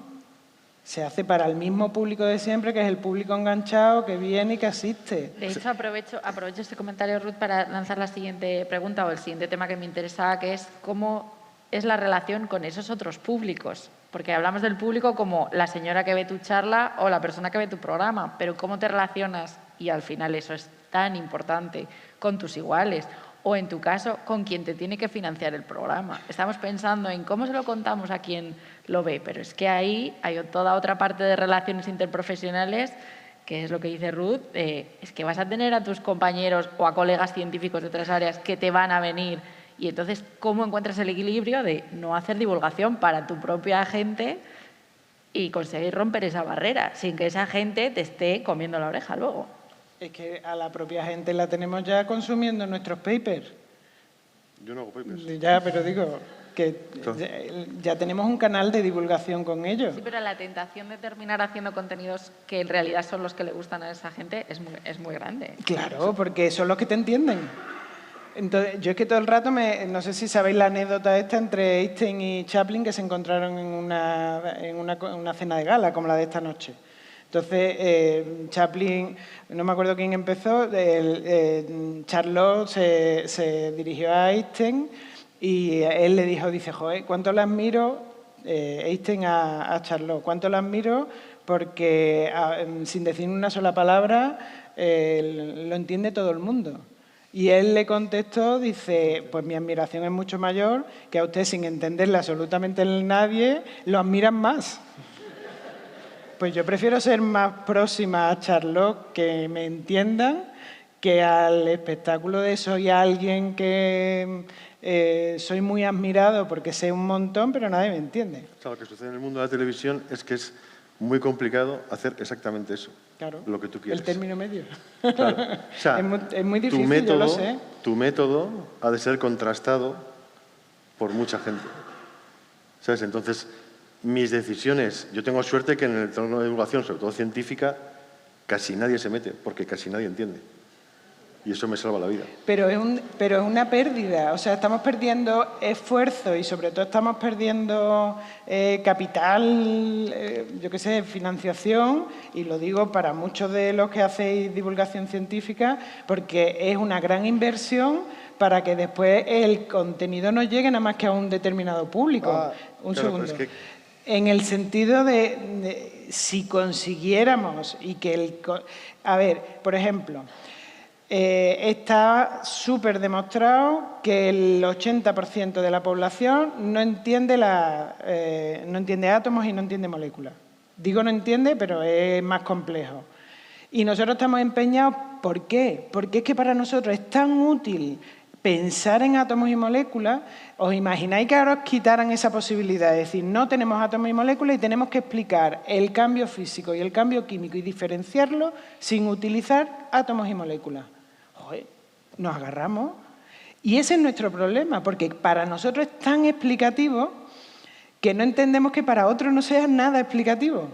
Se hace para el mismo público de siempre, que es el público enganchado, que viene y que asiste. De hecho, aprovecho este comentario, Ruth, para lanzar la siguiente pregunta o el siguiente tema que me interesaba, que es cómo es la relación con esos otros públicos. Porque hablamos del público como la señora que ve tu charla o la persona que ve tu programa, pero cómo te relacionas, y al final eso es tan importante, con tus iguales, o en tu caso, con quien te tiene que financiar el programa. Estamos pensando en cómo se lo contamos a quien lo ve, pero es que ahí hay toda otra parte de relaciones interprofesionales, que es lo que dice Ruth, es que vas a tener a tus compañeros o a colegas científicos de otras áreas que te van a venir, y entonces, ¿cómo encuentras el equilibrio de no hacer divulgación para tu propia gente y conseguir romper esa barrera sin que esa gente te esté comiendo la oreja luego? Es que a la propia gente la tenemos ya consumiendo nuestros papers. Yo no hago papers. Ya, pero digo que ya tenemos un canal de divulgación con ellos. Sí, pero la tentación de terminar haciendo contenidos que en realidad son los que le gustan a esa gente es muy grande. Claro, porque son los que te entienden. Entonces, yo es que todo el rato, no sé si sabéis la anécdota esta entre Einstein y Chaplin, que se encontraron en una cena de gala, como la de esta noche. Entonces, Chaplin, no me acuerdo quién empezó, Charlot se dirigió a Einstein y él le dijo, dice, joder, ¿cuánto le admiro, Einstein a Charlot, cuánto le admiro? Porque sin decir una sola palabra lo entiende todo el mundo. Y él le contestó, dice, pues mi admiración es mucho mayor, que a usted sin entenderle absolutamente nadie, lo admiran más. Pues yo prefiero ser más próxima a Charlot, que me entiendan, que al espectáculo de soy alguien que soy muy admirado porque sé un montón, pero nadie me entiende. O sea, lo que sucede en el mundo de la televisión es que es muy complicado hacer exactamente eso. Claro, lo que tú quieres. el término medio. Claro. O sea, es muy difícil, yo lo sé. Tu método ha de ser contrastado por mucha gente. ¿Sabes? Entonces, mis decisiones, yo tengo suerte que en el entorno de divulgación, sobre todo científica, casi nadie se mete, porque casi nadie entiende. Y eso me salva la vida. Pero es una pérdida, o sea, estamos perdiendo esfuerzo y sobre todo estamos perdiendo capital, yo qué sé, financiación, y lo digo para muchos de los que hacéis divulgación científica, porque es una gran inversión para que después el contenido no llegue nada más que a un determinado público. Un claro, segundo. es que... En el sentido de si consiguiéramos y que a ver, por ejemplo, está súper demostrado que el 80% de la población no entiende átomos y no entiende moléculas. Digo no entiende, pero es más complejo. Y nosotros estamos empeñados, ¿por qué? Porque es que para nosotros es tan útil pensar en átomos y moléculas. ¿Os imagináis que ahora os quitaran esa posibilidad? Es decir, no tenemos átomos y moléculas y tenemos que explicar el cambio físico y el cambio químico y diferenciarlo sin utilizar átomos y moléculas. Joder, nos agarramos. Y ese es nuestro problema, porque para nosotros es tan explicativo que no entendemos que para otros no sea nada explicativo.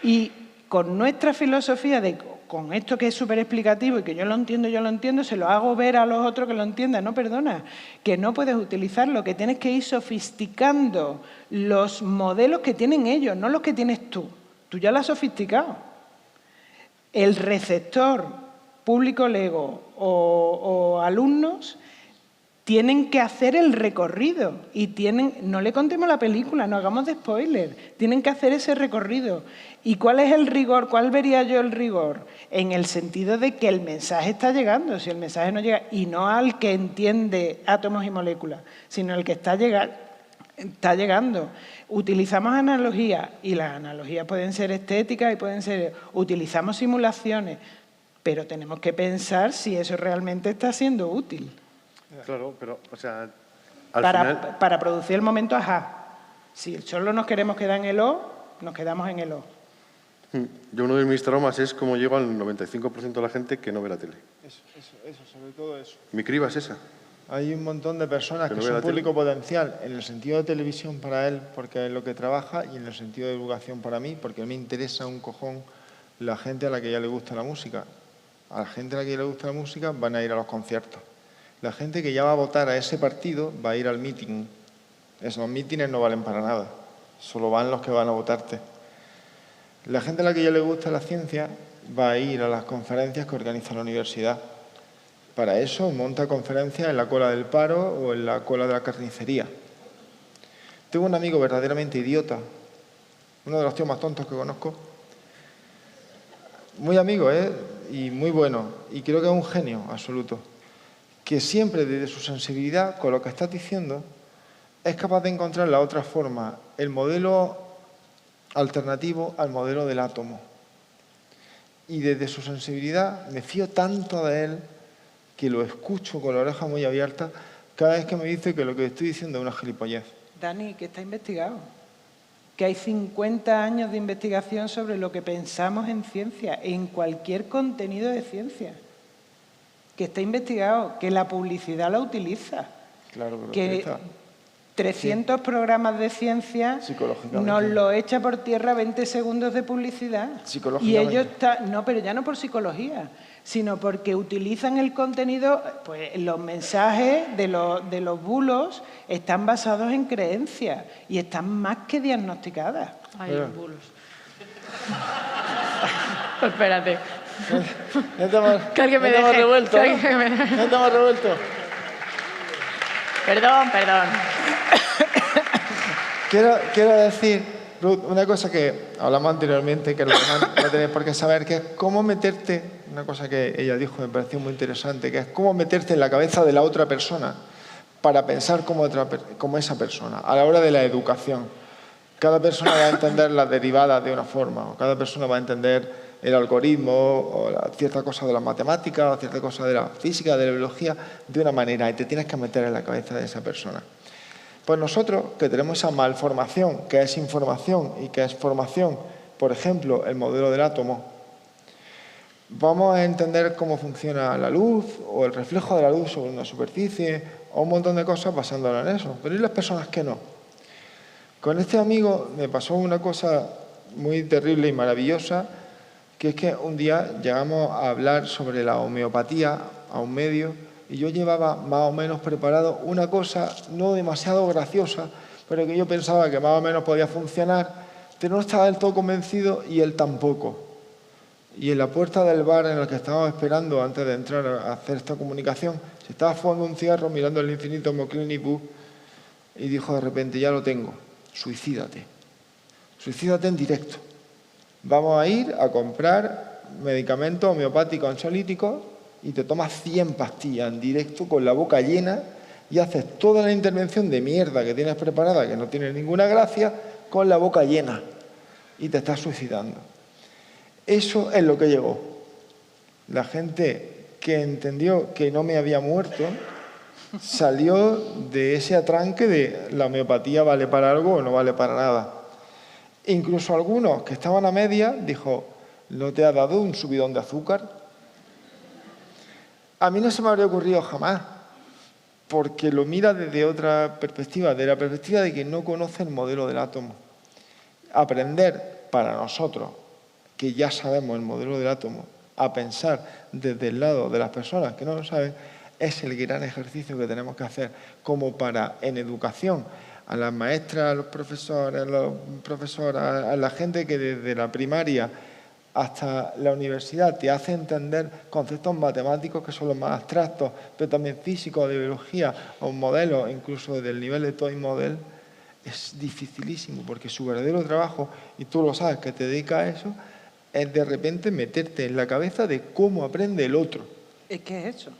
Y con nuestra filosofía con esto que es súper explicativo y que yo lo entiendo, se lo hago ver a los otros que lo entiendan. No, perdona, que no puedes utilizarlo, que tienes que ir sofisticando los modelos que tienen ellos, no los que tienes tú. Tú ya lo has sofisticado. El receptor, público LEGO o alumnos, tienen que hacer el recorrido y no le contemos la película, no hagamos de spoiler, tienen que hacer ese recorrido. ¿Y cuál es el rigor? ¿Cuál vería yo el rigor? En el sentido de que el mensaje está llegando, si el mensaje no llega, y no al que entiende átomos y moléculas, sino al que está llegando. Utilizamos analogías, y las analogías pueden ser estéticas y utilizamos simulaciones, pero tenemos que pensar si eso realmente está siendo útil. Claro, pero, o sea, para producir el momento ajá. Si solo nos queremos quedar en el O, nos quedamos en el O. Yo uno de mis traumas es cómo llego al 95% de la gente que no ve la tele. Eso, sobre todo eso. Mi criba es esa. Hay un montón de personas que son público potencial en el sentido de televisión para él, porque es lo que trabaja, y en el sentido de divulgación para mí, porque a mí me interesa un cojón la gente a la que ya le gusta la música. A la gente a la que ya le gusta la música van a ir a los conciertos. La gente que ya va a votar a ese partido va a ir al meeting. Esos mítines no valen para nada. Solo van los que van a votarte. La gente a la que ya le gusta la ciencia va a ir a las conferencias que organiza la universidad. Para eso monta conferencias en la cola del paro o en la cola de la carnicería. Tengo un amigo verdaderamente idiota, uno de los tíos más tontos que conozco. Muy amigo, y muy bueno. Y creo que es un genio absoluto. Que siempre desde su sensibilidad con lo que estás diciendo es capaz de encontrar la otra forma, el modelo alternativo al modelo del átomo. Y desde su sensibilidad me fío tanto de él que lo escucho con la oreja muy abierta cada vez que me dice que lo que estoy diciendo es una gilipollez. Dani, que está investigado. Que hay 50 años de investigación sobre lo que pensamos en ciencia, en cualquier contenido de ciencia. Que está investigado, que la publicidad la utiliza. Claro, que 300 programas de ciencia nos lo echa por tierra 20 segundos de publicidad. Y ellos no, pero ya no por psicología, sino porque utilizan el contenido, pues los mensajes de los bulos están basados en creencias y están más que diagnosticadas. Ay, los bulos. Espérate. Que alguien me deje. Revuelto. Perdón. Quiero decir, Ruth, una cosa que hablamos anteriormente, que los demás no tenéis por qué saber, que es cómo meterte, una cosa que ella dijo me pareció muy interesante, que es cómo meterte en la cabeza de la otra persona para pensar como esa persona. A la hora de la educación, cada persona va a entender las derivadas de una forma, o cada persona va a entender el algoritmo o cierta cosa de la matemática o cierta cosa de la física, de la biología, de una manera, y te tienes que meter en la cabeza de esa persona. Pues nosotros, que tenemos esa malformación, que es información y que es formación, por ejemplo, el modelo del átomo, vamos a entender cómo funciona la luz o el reflejo de la luz sobre una superficie o un montón de cosas basándolo en eso, pero ¿y las personas que no? Con este amigo me pasó una cosa muy terrible y maravillosa, que es que un día llegamos a hablar sobre la homeopatía a un medio y yo llevaba más o menos preparado una cosa no demasiado graciosa, pero que yo pensaba que más o menos podía funcionar, pero no estaba del todo convencido y él tampoco. Y en la puerta del bar en el que estábamos esperando antes de entrar a hacer esta comunicación, se estaba fumando un cigarro mirando el infinito Moclinic y dijo de repente, ya lo tengo, suicídate. Suicídate en directo. Vamos a ir a comprar medicamentos homeopáticos ansiolíticos y te tomas 100 pastillas en directo con la boca llena y haces toda la intervención de mierda que tienes preparada, que no tiene ninguna gracia, con la boca llena y te estás suicidando. Eso es lo que llegó. La gente que entendió que no me había muerto salió de ese atranque de la homeopatía vale para algo o no vale para nada. Incluso algunos que estaban a media dijo, ¿no te ha dado un subidón de azúcar? A mí no se me habría ocurrido jamás, porque lo mira desde otra perspectiva, de la perspectiva de que no conoce el modelo del átomo. Aprender para nosotros, que ya sabemos el modelo del átomo, a pensar desde el lado de las personas que no lo saben, es el gran ejercicio que tenemos que hacer, como para, en educación, a las maestras, a los profesores, a la gente que desde la primaria hasta la universidad te hace entender conceptos matemáticos que son los más abstractos, pero también físicos, de biología, o modelos, incluso del nivel de toy model, es dificilísimo, porque su verdadero trabajo, y tú lo sabes que te dedicas a eso, es de repente meterte en la cabeza de cómo aprende el otro. Es que es eso.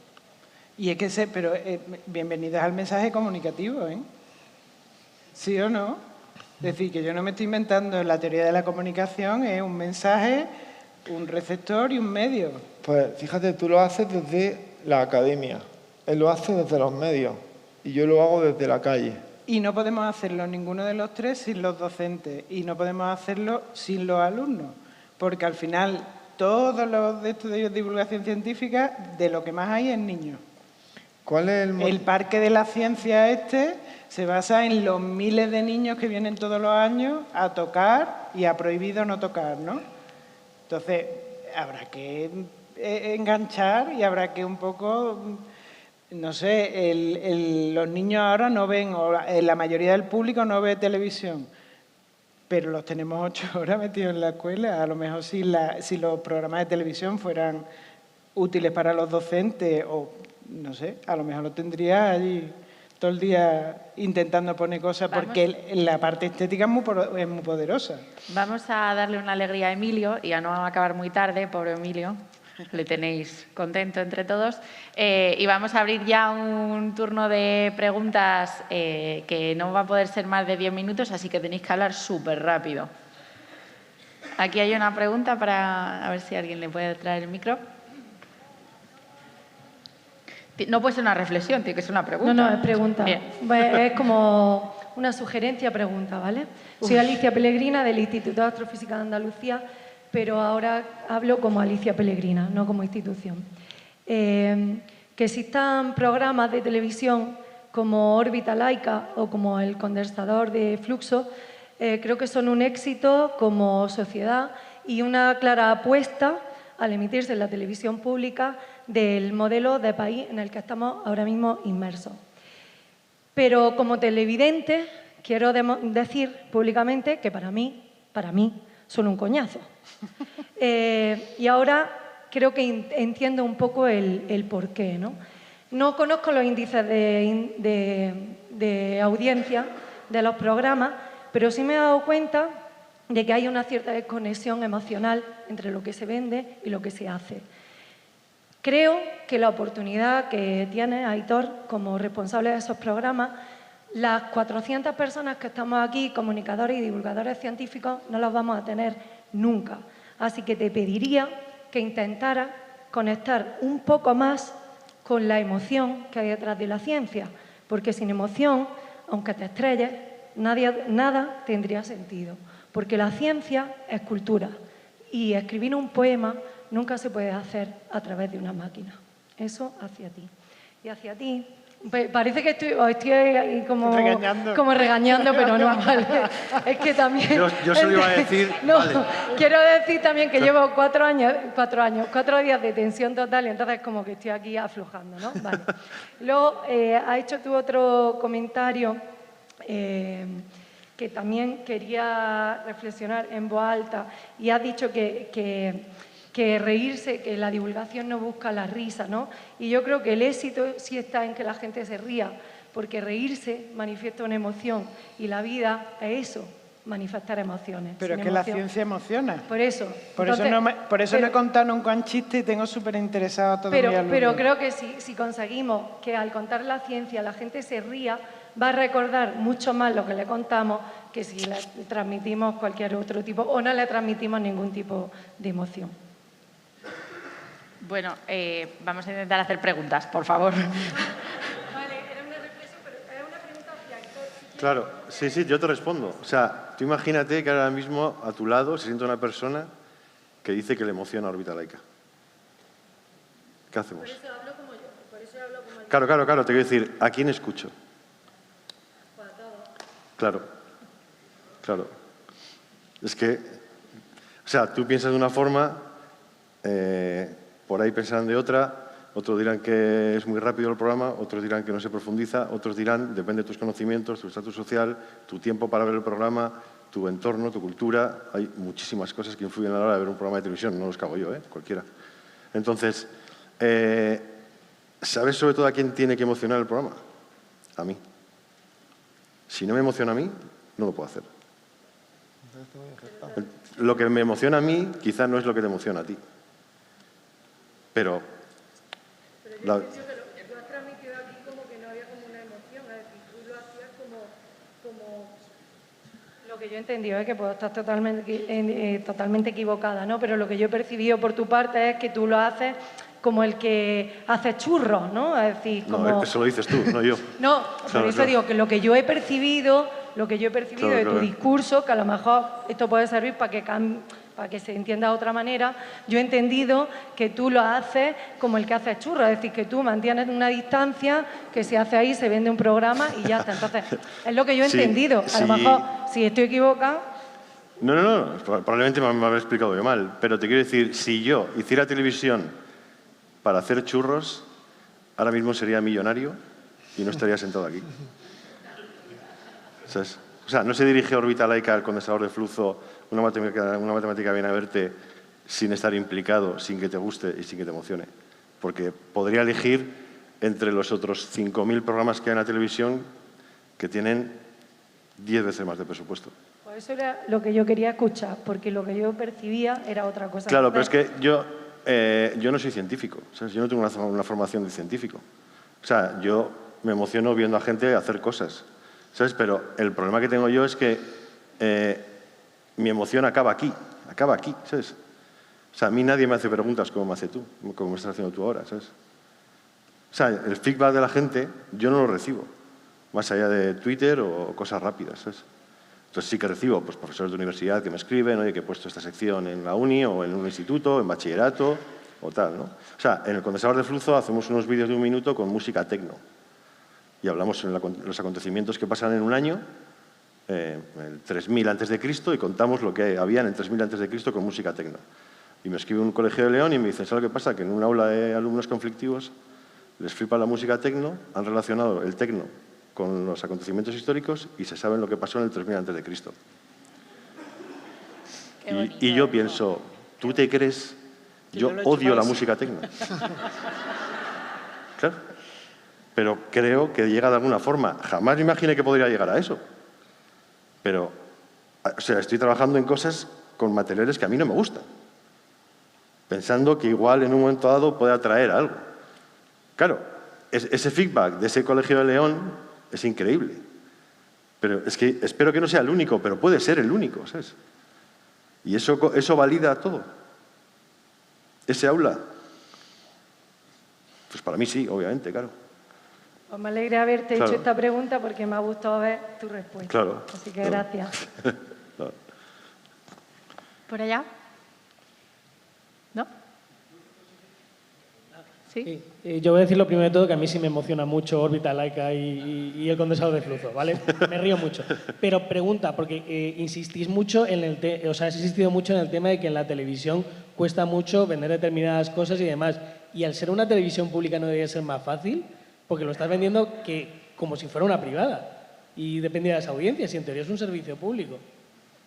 Y es que pero bienvenidos al mensaje comunicativo, ¿eh? ¿Sí o no? Es decir, que yo no me estoy inventando la teoría de la comunicación, es un mensaje, un receptor y un medio. Pues fíjate, tú lo haces desde la academia, él lo hace desde los medios y yo lo hago desde la calle. Y no podemos hacerlo ninguno de los tres sin los docentes y no podemos hacerlo sin los alumnos, porque al final todos los estudios de divulgación científica de lo que más hay es niños. ¿Cuál es el Parque de la Ciencia se basa en los miles de niños que vienen todos los años a tocar y ha prohibido no tocar, ¿no? Entonces, habrá que enganchar y habrá que un poco, no sé, los niños ahora no ven, o la mayoría del público no ve televisión, pero los tenemos 8 horas metidos en la escuela. A lo mejor si los programas de televisión fueran útiles para los docentes o no sé, a lo mejor lo tendría allí todo el día intentando poner cosas, porque la parte estética es muy poderosa. Vamos a darle una alegría a Emilio y a no acabar muy tarde, pobre Emilio, le tenéis contento entre todos. Y vamos a abrir ya un turno de preguntas que no va a poder ser más de 10 minutos, así que tenéis que hablar súper rápido. Aquí hay una pregunta para a ver si alguien le puede traer el micro. No puede ser una reflexión, tiene que ser una pregunta. No, es pregunta. Bien. Es como una sugerencia pregunta, ¿vale? Soy Alicia Pellegrina del Instituto de Astrofísica de Andalucía, pero ahora hablo como Alicia Pellegrina, no como institución. Que existan programas de televisión como Órbita Laica o como el condensador de fluxo, creo que son un éxito como sociedad y una clara apuesta al emitirse en la televisión pública del modelo de país en el que estamos ahora mismo inmersos. Pero como televidente quiero decir públicamente que para mí, son un coñazo. Y ahora creo que entiendo un poco el porqué, ¿no? No conozco los índices de audiencia de los programas, pero sí me he dado cuenta de que hay una cierta desconexión emocional entre lo que se vende y lo que se hace. Creo que la oportunidad que tiene Aitor como responsable de esos programas, las 400 personas que estamos aquí, comunicadores y divulgadores científicos, no las vamos a tener nunca. Así que te pediría que intentaras conectar un poco más con la emoción que hay detrás de la ciencia, porque sin emoción, aunque te estrelles, nada tendría sentido. Porque la ciencia es cultura y escribir un poema nunca se puede hacer a través de una máquina. Eso hacia ti. Y hacia ti, parece que estoy ahí como regañando, pero no, vale. Es que también... Yo se lo iba a decir... No, vale. Quiero decir también que llevo 4 días de tensión total y entonces como que estoy aquí aflojando, ¿no? Vale. Luego, has hecho tú otro comentario que también quería reflexionar en voz alta y has dicho que reírse, que la divulgación no busca la risa, ¿no? Y yo creo que el éxito sí está en que la gente se ría, porque reírse manifiesta una emoción y la vida es eso, manifestar emociones. Pero es que la ciencia emociona. Por eso. Por eso no he contado nunca un chiste y tengo súper interesado a todos mis alumnos. Pero creo que si conseguimos que al contar la ciencia la gente se ría, va a recordar mucho más lo que le contamos que si le transmitimos cualquier otro tipo o no le transmitimos ningún tipo de emoción. Bueno, vamos a intentar hacer preguntas, por favor. Vale, era una reflexión, pero es una pregunta hacia Héctor. Claro, sí, yo te respondo. O sea, tú imagínate que ahora mismo a tu lado se siente una persona que dice que le emociona Órbita Laica. ¿Qué hacemos? Por eso hablo como yo, por eso hablo como yo. Claro, te quiero decir, ¿a quién escucho? Pues a todos. Claro. Es que, o sea, tú piensas de una forma, por ahí pensarán de otra, otros dirán que es muy rápido el programa, otros dirán que no se profundiza, otros dirán, depende de tus conocimientos, tu estatus social, tu tiempo para ver el programa, tu entorno, tu cultura. Hay muchísimas cosas que influyen a la hora de ver un programa de televisión, no los cago yo, cualquiera. Entonces, ¿sabes sobre todo a quién tiene que emocionar el programa? A mí. Si no me emociona a mí, no lo puedo hacer. Lo que me emociona a mí quizás no es lo que te emociona a ti. Pero yo pienso que lo que tú has transmitido aquí como que no había como una emoción, es decir, tú lo hacías como lo que yo he entendido, que puedo estar totalmente equivocada, ¿no? Pero lo que yo he percibido por tu parte es que tú lo haces como el que hace churros, ¿no? Es decir, como... No, eso lo dices tú, no yo. No, por eso digo que lo que yo he percibido de tu discurso, que a lo mejor esto puede servir para que se entienda de otra manera, yo he entendido que tú lo haces como el que hace churros, es decir, que tú mantienes una distancia, que se hace ahí, se vende un programa y ya está. Entonces, es lo que yo he entendido. A lo mejor, si estoy equivocada... No, probablemente me habré explicado yo mal, pero te quiero decir, si yo hiciera televisión para hacer churros, ahora mismo sería millonario y no estaría sentado aquí. ¿Sabes? O sea, no se dirige Órbita Laica al condensador de flujo, una matemática viene a verte sin estar implicado, sin que te guste y sin que te emocione. Porque podría elegir entre los otros 5.000 programas que hay en la televisión que tienen 10 veces más de presupuesto. Pues eso era lo que yo quería escuchar, porque lo que yo percibía era otra cosa. Claro, pero es que yo no soy científico, ¿sabes? Yo no tengo una formación de científico. O sea, yo me emociono viendo a gente hacer cosas, ¿sabes? Pero el problema que tengo yo es que mi emoción acaba aquí, ¿sabes? O sea, a mí nadie me hace preguntas como me haces tú, como me estás haciendo tú ahora, ¿sabes? O sea, el feedback de la gente yo no lo recibo, más allá de Twitter o cosas rápidas, ¿sabes? Entonces sí que recibo pues, profesores de universidad que me escriben, oye, que he puesto esta sección en la uni o en un instituto, en bachillerato o tal, ¿no? O sea, en el condensador de flujo hacemos unos vídeos de 1 minuto con música techno y hablamos sobre los acontecimientos que pasan en un año, el 3000 a.C., y contamos lo que había en el 3000 a.C. con música techno. Y me escribe un colegio de León y me dice, ¿sabes lo que pasa? Que en un aula de alumnos conflictivos les flipa la música techno, han relacionado el techno con los acontecimientos históricos y se saben lo que pasó en el 3000 a.C. Y yo pienso, ¿tú te crees? Yo odio la música techno. Claro. Pero creo que llega de alguna forma. Jamás me imaginé que podría llegar a eso. Pero, o sea, estoy trabajando en cosas con materiales que a mí no me gustan, pensando que igual en un momento dado puede atraer algo. Claro, ese feedback de ese colegio de León es increíble. Pero es que espero que no sea el único, pero puede ser el único, ¿sabes? Y eso valida todo. Ese aula. Pues para mí sí, obviamente, claro. Pues me alegra haberte hecho esta pregunta porque me ha gustado ver tu respuesta. Claro. Así que gracias. Claro. ¿Por allá? ¿No? ¿Sí? Yo voy a decir lo primero de todo que a mí sí me emociona mucho Órbita Laica y el condensador de flujo, ¿vale? Me río mucho. Pero pregunta, porque insistís mucho en has insistido mucho en el tema de que en la televisión cuesta mucho vender determinadas cosas y demás. Y al ser una televisión pública no debería ser más fácil, porque lo estás vendiendo como si fuera una privada y depende de las audiencias y en teoría es un servicio público.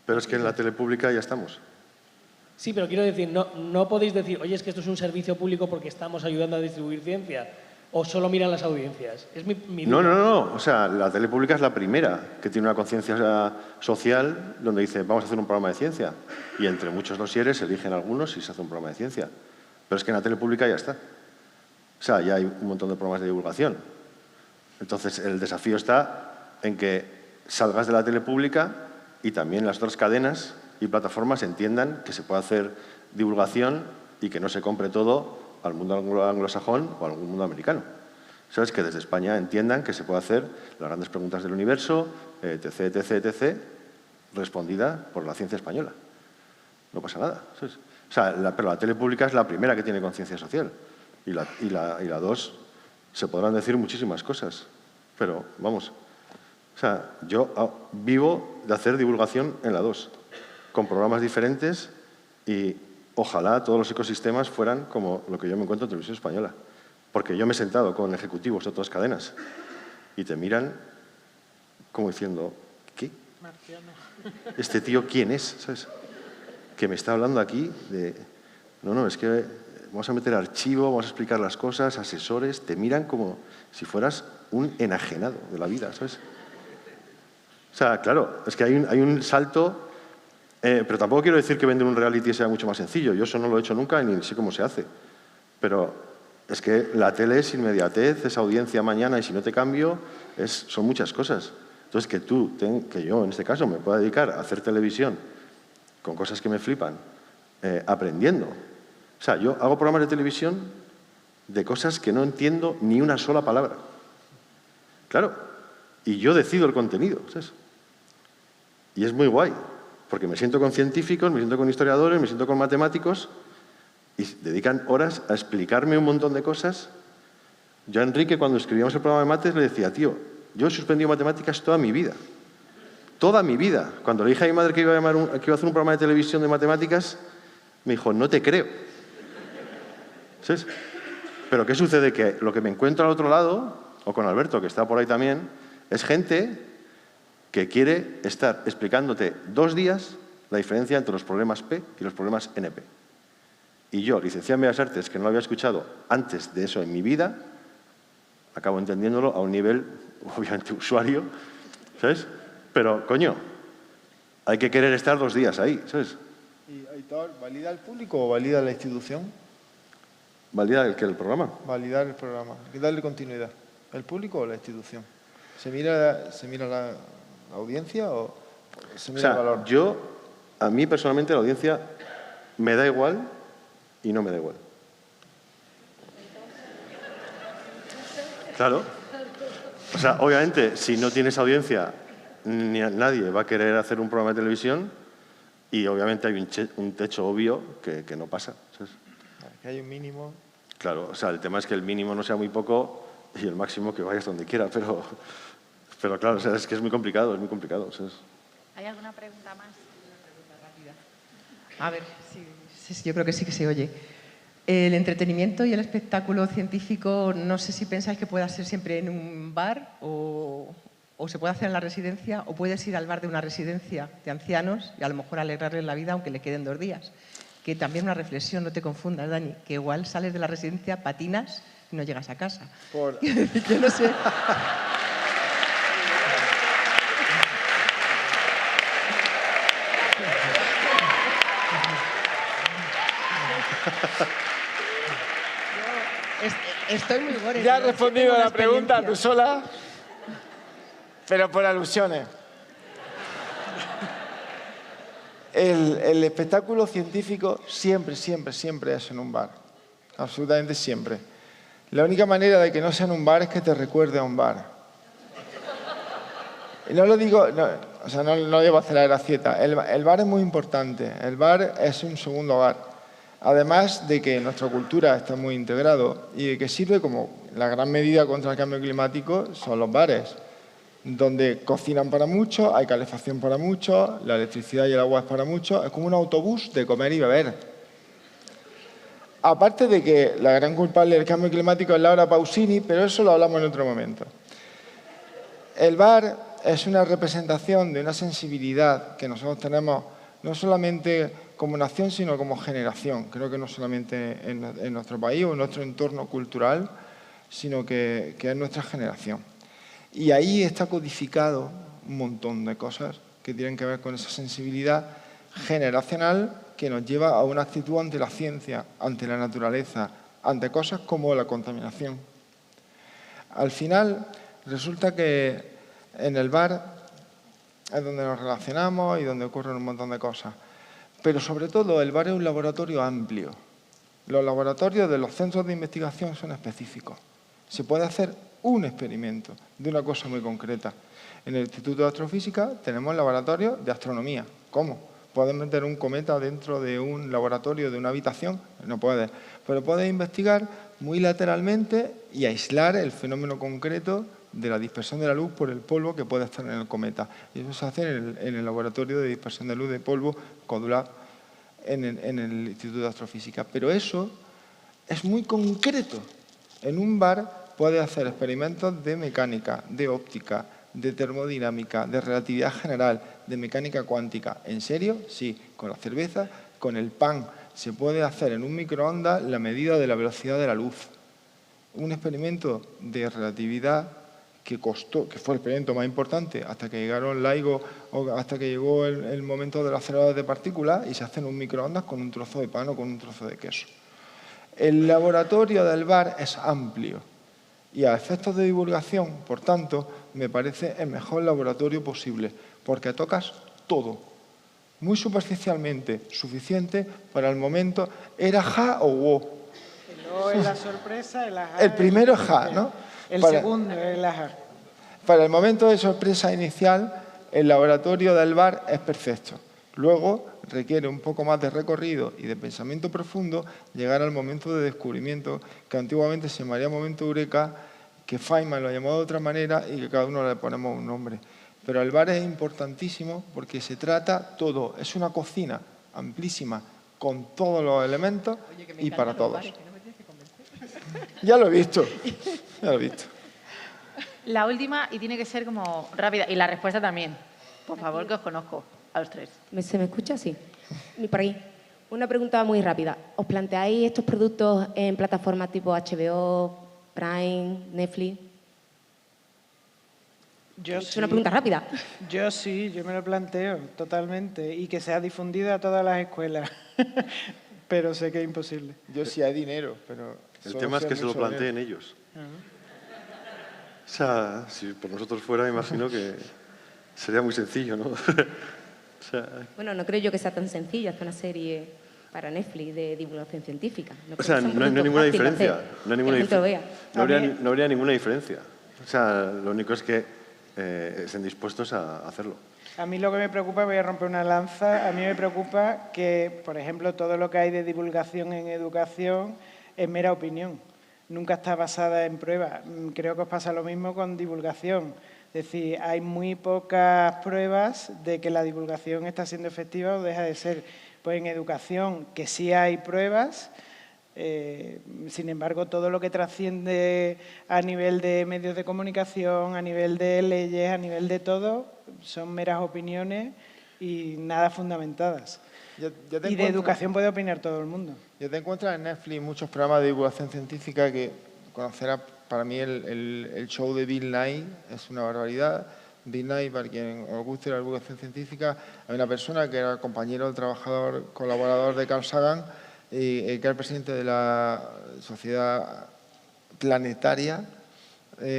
Pero es que en la tele pública ya estamos. Sí, pero quiero decir, no podéis decir, oye, es que esto es un servicio público porque estamos ayudando a distribuir ciencia, o solo miran las audiencias. Es mi duda. No. O sea, la tele pública es la primera que tiene una conciencia social donde dice, vamos a hacer un programa de ciencia. Y entre muchos dosieres se eligen algunos y se hace un programa de ciencia. Pero es que en la tele pública ya está. O sea, ya hay un montón de programas de divulgación. Entonces, el desafío está en que salgas de la tele pública y también las otras cadenas y plataformas entiendan que se puede hacer divulgación y que no se compre todo al mundo anglosajón o al mundo americano. ¿Sabes? Que desde España entiendan que se puede hacer las grandes preguntas del universo, etc., etc., etc., respondida por la ciencia española. No pasa nada. ¿Sabes? O sea, pero la tele pública es la primera que tiene conciencia social. Y la dos, se podrán decir muchísimas cosas. Pero, vamos, o sea, yo vivo de hacer divulgación en la 2, con programas diferentes y ojalá todos los ecosistemas fueran como lo que yo me encuentro en Televisión Española. Porque yo me he sentado con ejecutivos de otras cadenas y te miran como diciendo, ¿qué? ¿Este tío quién es? ¿Sabes? Que me está hablando aquí de... No, es que vamos a meter archivo, vamos a explicar las cosas, asesores, te miran como si fueras un enajenado de la vida, ¿sabes? O sea, claro, es que hay un salto, pero tampoco quiero decir que vender un reality sea mucho más sencillo. Yo eso no lo he hecho nunca y ni sé cómo se hace. Pero es que la tele es inmediatez, es audiencia mañana y si no te cambio, son muchas cosas. Entonces, que yo en este caso me pueda dedicar a hacer televisión con cosas que me flipan, aprendiendo. O sea, yo hago programas de televisión de cosas que no entiendo ni una sola palabra. Claro, y yo decido el contenido, ¿sabes? Y es muy guay, porque me siento con científicos, me siento con historiadores, me siento con matemáticos y dedican horas a explicarme un montón de cosas. Yo a Enrique, cuando escribíamos el programa de mates, le decía, tío, yo he suspendido matemáticas toda mi vida. Toda mi vida. Cuando le dije a mi madre que iba a hacer un programa de televisión de matemáticas, me dijo, no te creo. ¿Sabes? Pero ¿qué sucede? Que lo que me encuentro al otro lado, o con Alberto, que está por ahí también, es gente que quiere estar explicándote 2 días la diferencia entre los problemas P y los problemas NP. Y yo, licenciado en Bellas Artes, que no lo había escuchado antes de eso en mi vida, acabo entendiéndolo a un nivel, obviamente, usuario, ¿sabes? Pero, coño, hay que querer estar 2 días ahí, ¿sabes? ¿Y Aitor, valida el público o valida la institución? ¿Valida el programa? Validar el programa. Hay que darle continuidad. ¿El público o la institución? ¿Se mira la audiencia o se mira el valor? A mí personalmente la audiencia me da igual y no me da igual. Claro. O sea, obviamente, si no tienes audiencia, nadie va a querer hacer un programa de televisión y obviamente hay un techo obvio que no pasa, ¿sabes? Que hay un mínimo. Claro, o sea, el tema es que el mínimo no sea muy poco y el máximo que vayas donde quiera, pero claro, o sea, es que es muy complicado, ¿sabes? ¿Hay alguna pregunta más? A ver, sí, yo creo que sí que se oye. El entretenimiento y el espectáculo científico, no sé si pensáis que pueda ser siempre en un bar o se puede hacer en la residencia, o puedes ir al bar de una residencia de ancianos y a lo mejor alegrarles la vida aunque le queden 2 días. Que también una reflexión, no te confundas, Dani, que igual sales de la residencia, patinas y no llegas a casa. Yo no sé. Estoy muy gore. Ya has respondido a la pregunta tú sola, pero por alusiones. El espectáculo científico siempre es en un bar. Absolutamente siempre. La única manera de que no sea en un bar es que te recuerde a un bar. Y no lo digo, no debo hacer la gracieta. El bar es muy importante. El bar es un segundo hogar. Además de que nuestra cultura está muy integrado y de que sirve como la gran medida contra el cambio climático son los bares, donde cocinan para muchos, hay calefacción para muchos, la electricidad y el agua es para muchos. Es como un autobús de comer y beber. Aparte de que la gran culpable del cambio climático es Laura Pausini, pero eso lo hablamos en otro momento. El bar es una representación de una sensibilidad que nosotros tenemos no solamente como nación, sino como generación. Creo que no solamente en nuestro país o en nuestro entorno cultural, sino que es nuestra generación. Y ahí está codificado un montón de cosas que tienen que ver con esa sensibilidad generacional que nos lleva a una actitud ante la ciencia, ante la naturaleza, ante cosas como la contaminación. Al final, resulta que en el bar es donde nos relacionamos y donde ocurren un montón de cosas. Pero sobre todo, el bar es un laboratorio amplio. Los laboratorios de los centros de investigación son específicos. Se puede hacer un experimento de una cosa muy concreta. En el Instituto de Astrofísica tenemos laboratorios de astronomía. ¿Cómo? ¿Puedes meter un cometa dentro de un laboratorio, de una habitación? No puedes. Pero puedes investigar muy lateralmente y aislar el fenómeno concreto de la dispersión de la luz por el polvo que puede estar en el cometa. Y eso se hace en el laboratorio de dispersión de luz de polvo CODULAB en el Instituto de Astrofísica. Pero eso es muy concreto. En un bar puedes hacer experimentos de mecánica, de óptica, de termodinámica, de relatividad general, de mecánica cuántica. ¿En serio? Sí. Con la cerveza, con el pan. Se puede hacer en un microondas la medida de la velocidad de la luz. Un experimento de relatividad que costó, que fue el experimento más importante hasta que llegaron LIGO, o hasta que llegó el momento de los aceleradores de partículas, y se hace en un microondas con un trozo de pan o con un trozo de queso. El laboratorio del bar es amplio y a efectos de divulgación, por tanto, me parece el mejor laboratorio posible, porque tocas todo, muy superficialmente, suficiente para el momento. ¿Era ja o wo? Luego es la sorpresa, el ajá. El primero es ja, ¿no? El segundo es el ajá. Para el momento de sorpresa inicial, el laboratorio del bar es perfecto. Luego requiere un poco más de recorrido y de pensamiento profundo llegar al momento de descubrimiento, que antiguamente se llamaría momento eureka, que Feynman lo llamó de otra manera y que cada uno le ponemos un nombre. Pero el bar es importantísimo porque se trata todo. Es una cocina amplísima con todos los elementos y para todos. Ya lo he visto, ya lo he visto. La última, y tiene que ser como rápida, y la respuesta también. Por favor, que os conozco a los tres. ¿Se me escucha? Sí. Por aquí. Una pregunta muy rápida. ¿Os planteáis estos productos en plataformas tipo HBO, Prime, Netflix? Es una pregunta rápida. Yo sí, yo me lo planteo totalmente, y que sea difundido a todas las escuelas. Pero sé que es imposible. Yo sí hay dinero, pero... El tema es que se lo planteen ellos. O sea, si por nosotros fuera, imagino que sería muy sencillo, ¿no? O sea, bueno, no creo yo que sea tan sencillo hacer una serie para Netflix de divulgación científica. No, o sea, no hay ninguna diferencia. No hay ninguna diferencia. No habría ninguna diferencia. O sea, lo único es que estén dispuestos a hacerlo. A mí lo que me preocupa, voy a romper una lanza, a mí me preocupa que, por ejemplo, todo lo que hay de divulgación en educación es mera opinión. Nunca está basada en pruebas. Creo que os pasa lo mismo con divulgación. Es decir, hay muy pocas pruebas de que la divulgación está siendo efectiva o deja de ser. Pues en educación, que sí hay pruebas, sin embargo, todo lo que trasciende a nivel de medios de comunicación, a nivel de leyes, a nivel de todo, son meras opiniones y nada fundamentadas. Y de educación puede opinar todo el mundo. Ya te encuentras en Netflix muchos programas de divulgación científica que conocerás. Para mí el show de Bill Nye es una barbaridad. Bill Nye, para quien os guste la divulgación científica, hay una persona que era compañero, trabajador, colaborador de Carl Sagan, que era el presidente de la Sociedad Planetaria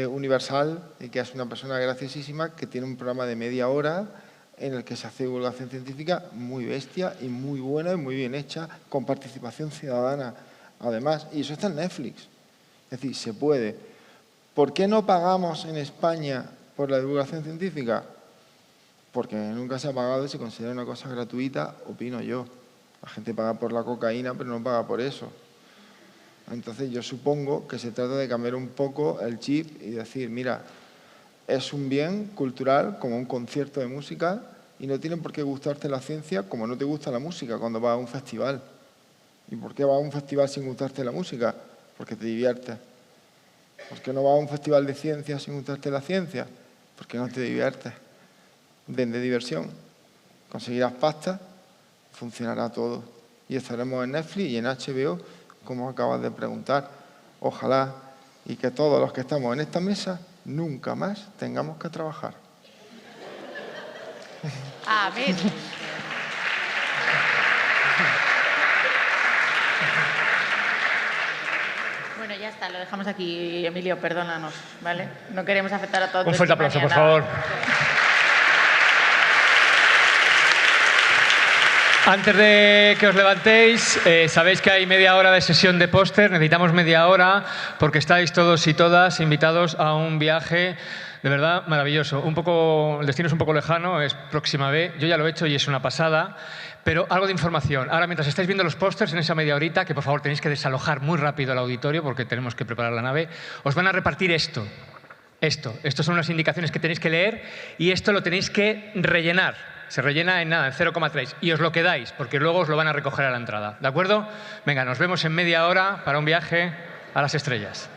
Universal, y que es una persona graciosísima, que tiene un programa de media hora en el que se hace divulgación científica muy bestia y muy buena y muy bien hecha, con participación ciudadana, además. Y eso está en Netflix. Es decir, se puede. ¿Por qué no pagamos en España por la divulgación científica? Porque nunca se ha pagado y se considera una cosa gratuita, opino yo. La gente paga por la cocaína, pero no paga por eso. Entonces yo supongo que se trata de cambiar un poco el chip y decir, mira, es un bien cultural como un concierto de música y no tiene por qué gustarte la ciencia como no te gusta la música cuando vas a un festival. ¿Y por qué vas a un festival sin gustarte la música? Porque te diviertes. ¿Por qué no vas a un festival de ciencia sin gustarte la ciencia? Porque no te diviertes. Desde diversión. Conseguirás pasta, funcionará todo. Y estaremos en Netflix y en HBO, como acabas de preguntar. Ojalá y que todos los que estamos en esta mesa nunca más tengamos que trabajar. Amén. Bueno, ya está, lo dejamos aquí, Emilio, perdónanos, ¿vale? No queremos afectar a todos. Un fuerte aplauso, por favor. Antes de que os levantéis, sabéis que hay media hora de sesión de póster. Necesitamos media hora porque estáis todos y todas invitados a un viaje de verdad maravilloso. El destino es un poco lejano, es Próxima B. Yo ya lo he hecho y es una pasada. Pero algo de información. Ahora, mientras estáis viendo los pósters en esa media horita, que por favor tenéis que desalojar muy rápido el auditorio porque tenemos que preparar la nave, os van a repartir esto. Estas son unas indicaciones que tenéis que leer y esto lo tenéis que rellenar. Se rellena en nada, en 0,3. Y os lo quedáis, porque luego os lo van a recoger a la entrada. ¿De acuerdo? Venga, nos vemos en media hora para un viaje a las estrellas.